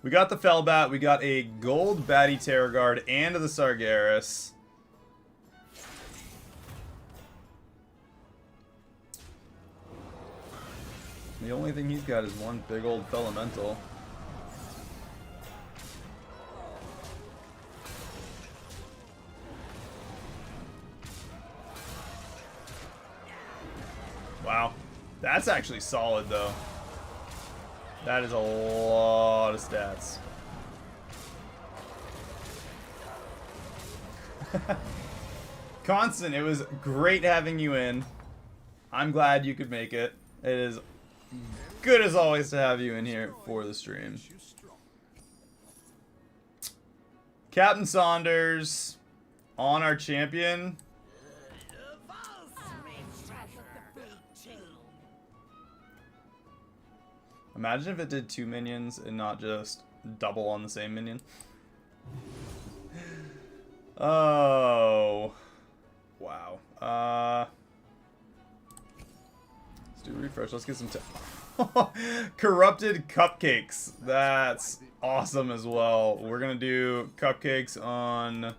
We got the Fellbat, we got a gold baddie Terror Guard and the Sargeras. The only thing he's got is one big old Fellemental. Wow. That's actually solid, though. That is a lot of stats. Constant, it was great having you in. I'm glad you could make it. It is good as always to have you in here for the stream. Captain Saunders on our champion. Imagine if it did 2 minions and not just double on the same minion. Oh. Wow. Let's do a refresh. Let's get some Corrupted Cupcakes. That's awesome as well. We're gonna do Cupcakes on...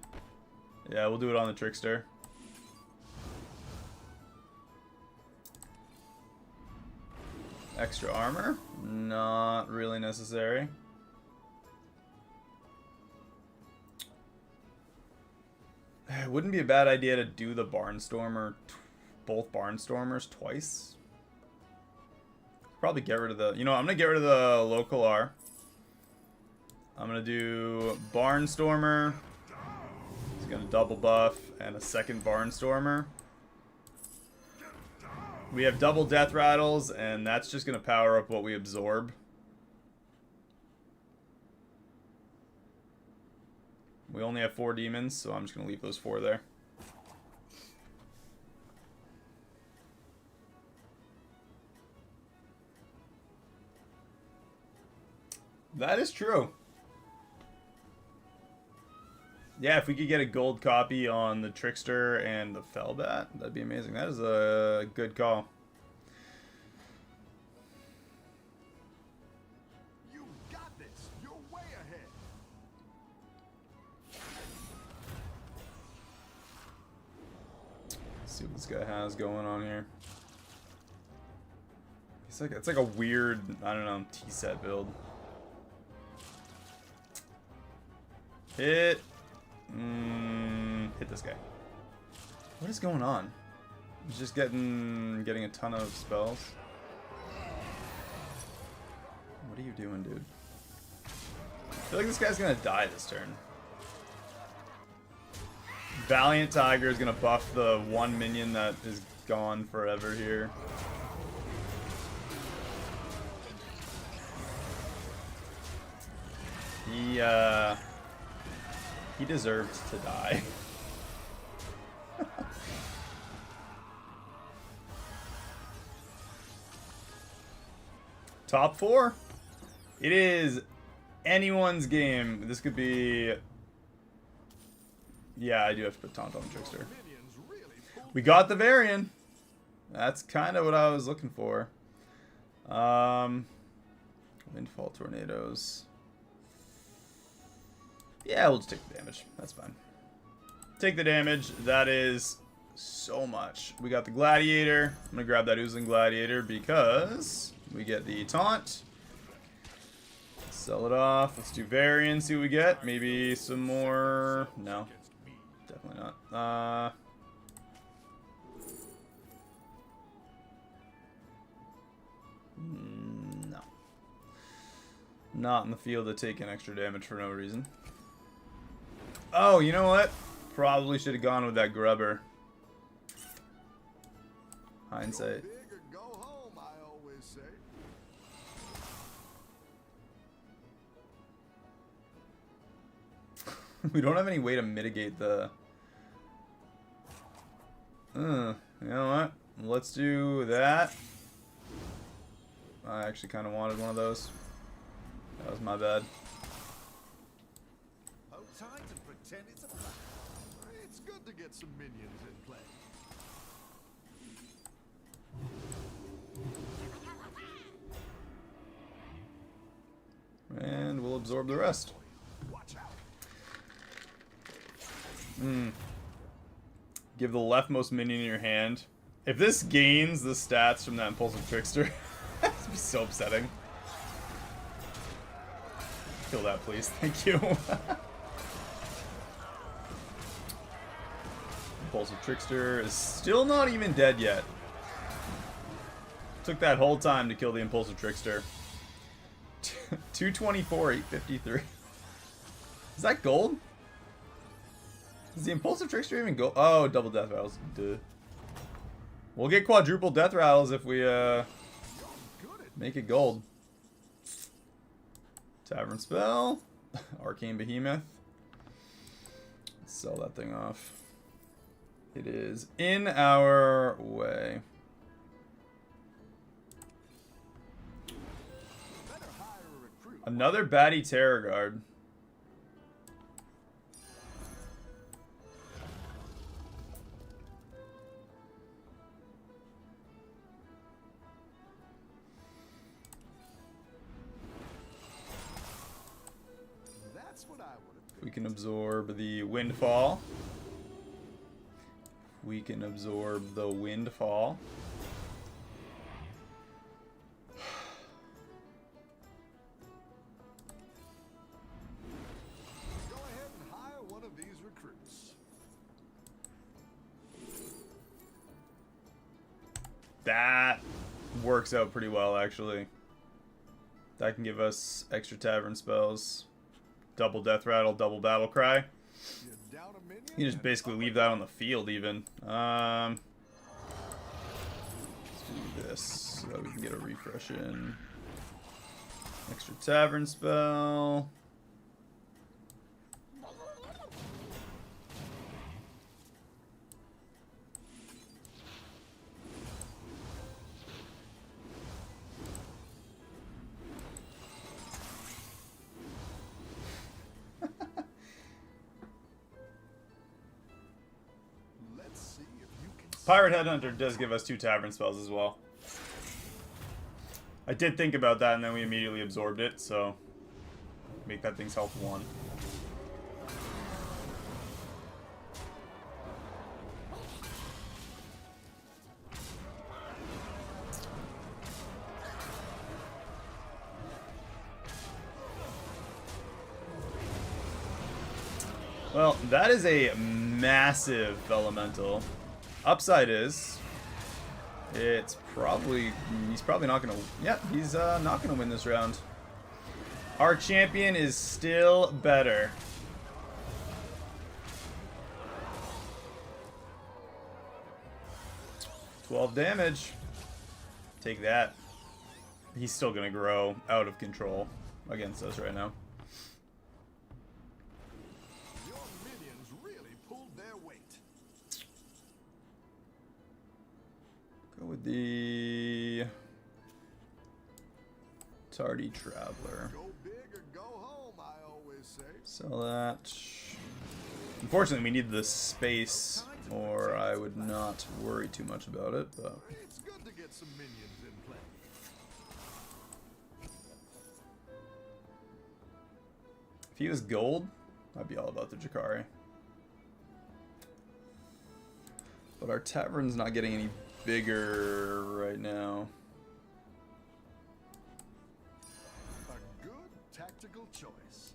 Yeah, we'll do it on the Trickster. Extra armor? Not really necessary. It wouldn't be a bad idea to do the Barnstormer, both Barnstormers twice. Probably get rid of the... You know, I'm going to get rid of the local R. I'm going to do Barnstormer. He's going to double buff and a second Barnstormer. We have double Death Rattles, and that's just going to power up what we absorb. We only have 4 demons, so I'm just going to leave those 4 there. That is true. Yeah, if we could get a gold copy on the Trickster and the Fellbat, that'd be amazing. That is a good call. You got this. You're way ahead. Let's see what this guy has going on here. He's like, it's like a weird, I don't know, T-set build. Hit. Hit this guy. What is going on? He's just getting a ton of spells. What are you doing, dude? I feel like this guy's gonna die this turn. Valiant Tiger is gonna buff the 1 minion that is gone forever here. He deserved to die. Top 4. It is anyone's game. This could be... Yeah, I do have to put Taunt on Trickster. We got the Varian. That's kind of what I was looking for. Windfall Tornadoes. Yeah, we'll just take the damage. That's fine. Take the damage. That is so much. We got the Gladiator. I'm going to grab that Oozling Gladiator because we get the Taunt. Sell it off. Let's do Varian, see what we get. Maybe some more... No. Definitely not. No. Not in the field to take an extra damage for no reason. Oh, you know what? Probably should have gone with that Grubber. Hindsight. Go big or go home, I always say. We don't have any way to mitigate the... you know what? Let's do that. I actually kind of wanted one of those. That was my bad. Oh, time to pretend it's a fight. It's good to get some minions in play. And we'll absorb the rest. Watch out. Give the leftmost minion in your hand. If this gains the stats from that Impulsive Trickster, that'd be so upsetting. Kill that, please. Thank you. Impulsive Trickster is still not even dead yet. Took that whole time to kill the Impulsive Trickster. 224, 853. Is that gold? Is the Impulsive Trickster even gold? Oh, double death rattles. Duh. We'll get quadruple death rattles if we make it gold. Tavern Spell. Arcane Behemoth. Let's sell that thing off. It is in our way. Another Batty Terror Guard. That's what I would have. We can absorb the Windfall. We can absorb the Windfall. Go ahead and hire one of these recruits. That works out pretty well, actually. That can give us extra Tavern spells. Double Death Rattle, double Battle Cry. You down a minion? You just basically leave that on the field, even. Let's do this so that we can get a refresh in. Extra Tavern spell. Let's see if you can. Pirate Headhunter does give us 2 Tavern spells as well. I did think about that and then we immediately absorbed it, so make that thing's health 1. Well, that is a massive elemental. Upside is, he's probably not gonna. Yeah, he's not gonna win this round. Our champion is still better. 12 damage. Take that. He's still gonna grow out of control against us right now. Your minions really pulled their weight. Go with the Tardy Traveler. Go big or go home, I always say. Sell that. Unfortunately, we need the space, or I would not worry too much about it, but... It's good to get some minions in play. If he was gold, I'd be all about the Jakari. But our tavern's not getting any bigger right now. A good tactical choice.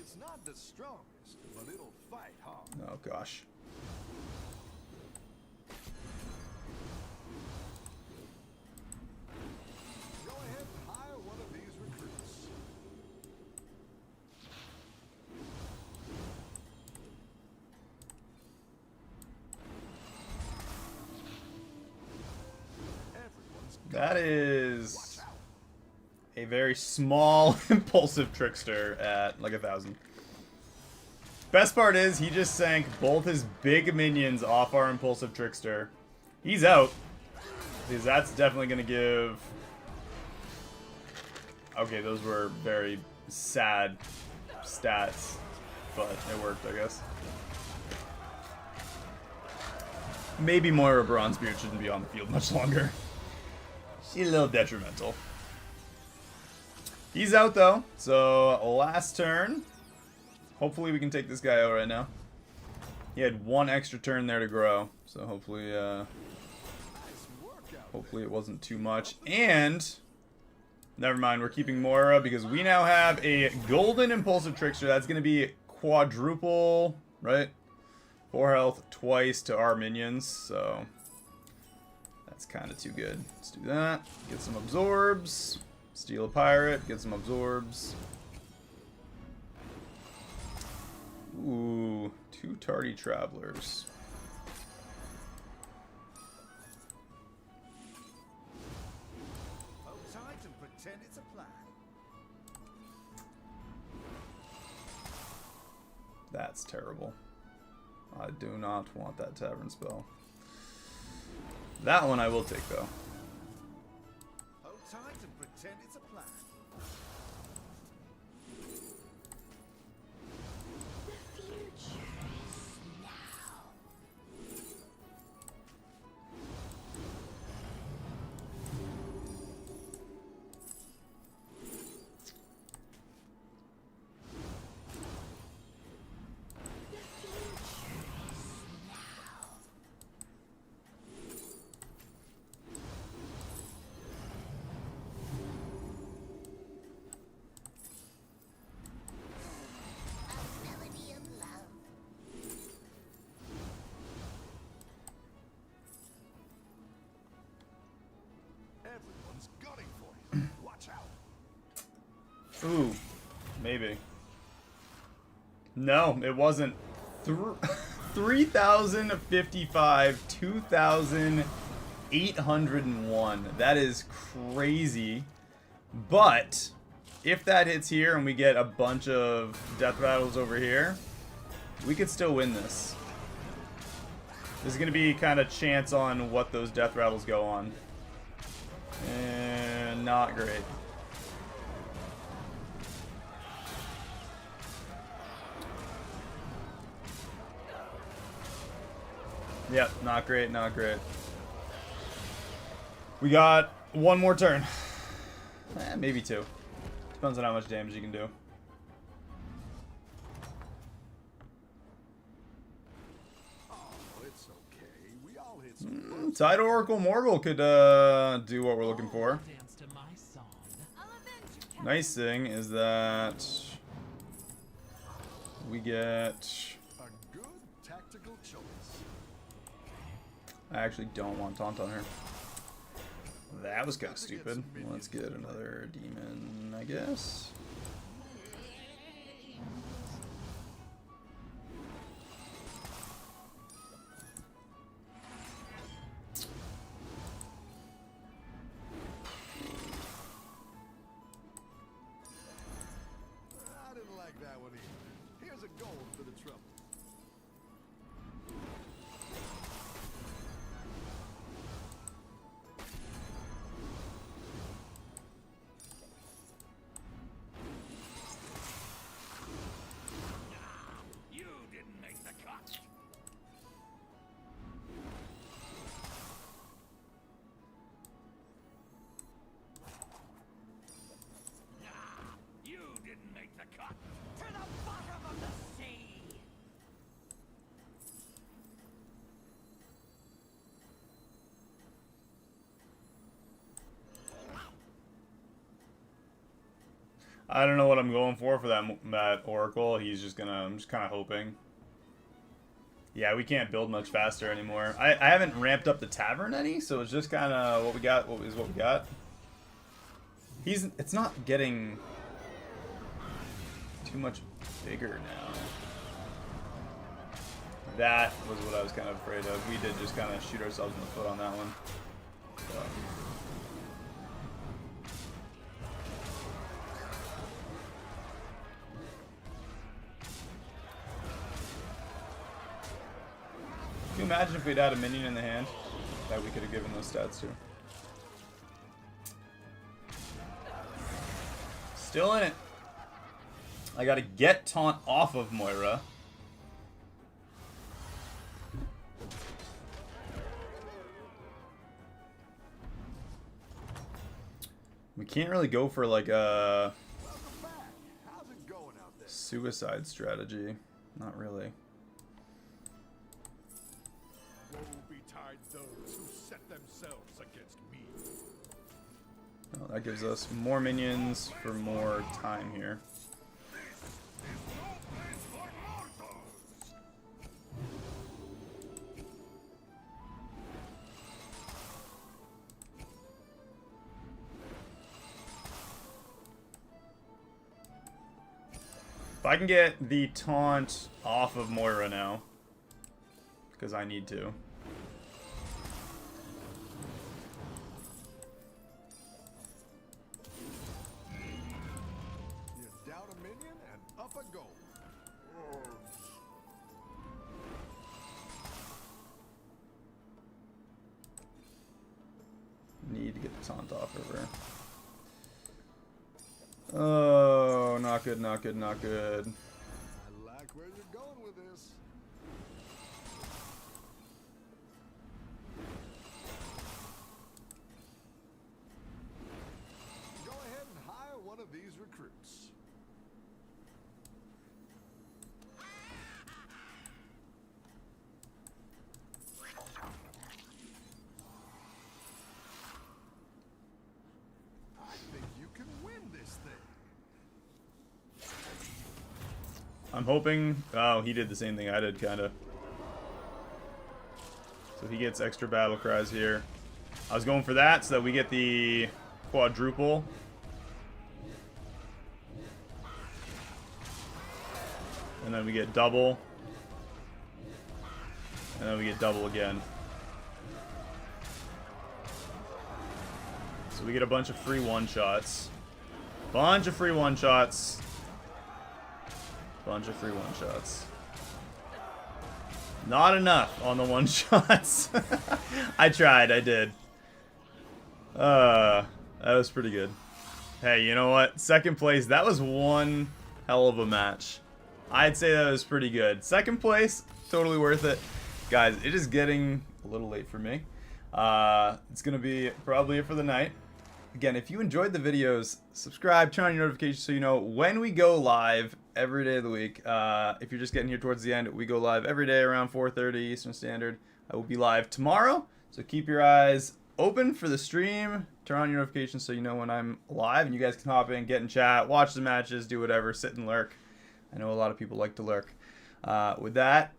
It's not the strongest, but it'll fight hard. Oh gosh. Go ahead and hire one of these recruits. Everyone's That is a very small, impulsive trickster at like 1,000. Best part is he just sank both his big minions off our impulsive trickster. He's out. Because that's definitely going to give... Okay, those were very sad stats. But it worked, I guess. Maybe Moira Bronzebeard shouldn't be on the field much longer. She's a little detrimental. He's out though, so last turn. Hopefully we can take this guy out right now. He had one extra turn there to grow, so hopefully hopefully it wasn't too much. And never mind, we're keeping Moira because we now have a golden impulsive trickster. That's going to be quadruple, right? 4 health twice to our minions, so that's kind of too good. Let's do that. Get some absorbs. Steal a pirate. Get some absorbs. Ooh, 2 tardy travelers. hold tight and pretend it's a plan. That's terrible. I do not want that tavern spell. That one I will take though. Hold tight and pretend it's a plan. The future is now. A melody of love. Everyone's gunning for you. Watch out. Ooh, maybe. No, it wasn't. 3,055, 2,801. That is crazy. But if that hits here and we get a bunch of death battles over here, we could still win this. This is going to be kind of chance on what those death rattles go on. And not great. Yep, not great, not great. We got one more turn. Maybe 2. Depends on how much damage you can do. Oh, it's okay. We all hit some Tide Oracle Morgul could do what we're looking for. Dance to my song. I'll avenge you, Captain. Nice thing is that we get... A good tactical choice. I actually don't want taunt on her. That was kind of stupid. Let's get another demon, I guess. I didn't like that one either. Here's a gold for the trouble. You didn't make the cut. You didn't make the cut. To the bottom of the sea. I don't know what I'm going for that Oracle. He's just gonna... I'm just kind of hoping. Yeah, we can't build much faster anymore. I haven't ramped up the Tavern any, so it's just kind of what we got. What we got. It's not getting too much bigger now. That was what I was kind of afraid of. We did just kind of shoot ourselves in the foot on that one. So. Can you imagine if we'd had a minion in the hand that we could have given those stats to? Still in it. I gotta get taunt off of Moira. We can't really go for like a Welcome back. How's it going out there? suicide strategy. Not really. Woe betide those who set themselves against me. Well, that gives us more minions for more time here. If I can get the taunt off of Moira now, because I need to. You're down a minion and up a gold. Need to get the taunt off of her. Oh, not good, not good, not good. I like where you're going with this. Go ahead and hire one of these recruits. I think you can win this thing. I'm hoping... Oh, he did the same thing I did, kind of. So he gets extra battle cries here. I was going for that so that we get the quadruple. And then we get double. And then we get double again. So we get a bunch of free one-shots. Bunch of free one-shots. Bunch of free one-shots. Not enough on the one-shots. I tried, I did. That was pretty good. Hey, you know what? Second place, that was one hell of a match. I'd say that was pretty good. Second place, totally worth it. Guys, it is getting a little late for me. It's going to be probably it for the night. Again, if you enjoyed the videos, subscribe, turn on your notifications so you know when we go live every day of the week. If you're just getting here towards the end, we go live every day around 4:30 Eastern Standard. I will be live tomorrow, so keep your eyes open for the stream. Turn on your notifications so you know when I'm live, and you guys can hop in, get in chat, watch the matches, do whatever, sit and lurk. I know a lot of people like to lurk. With that,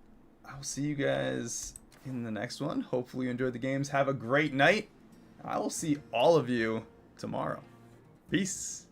I'll see you guys in the next one. Hopefully you enjoyed the games. Have a great night. I will see all of you tomorrow. Peace.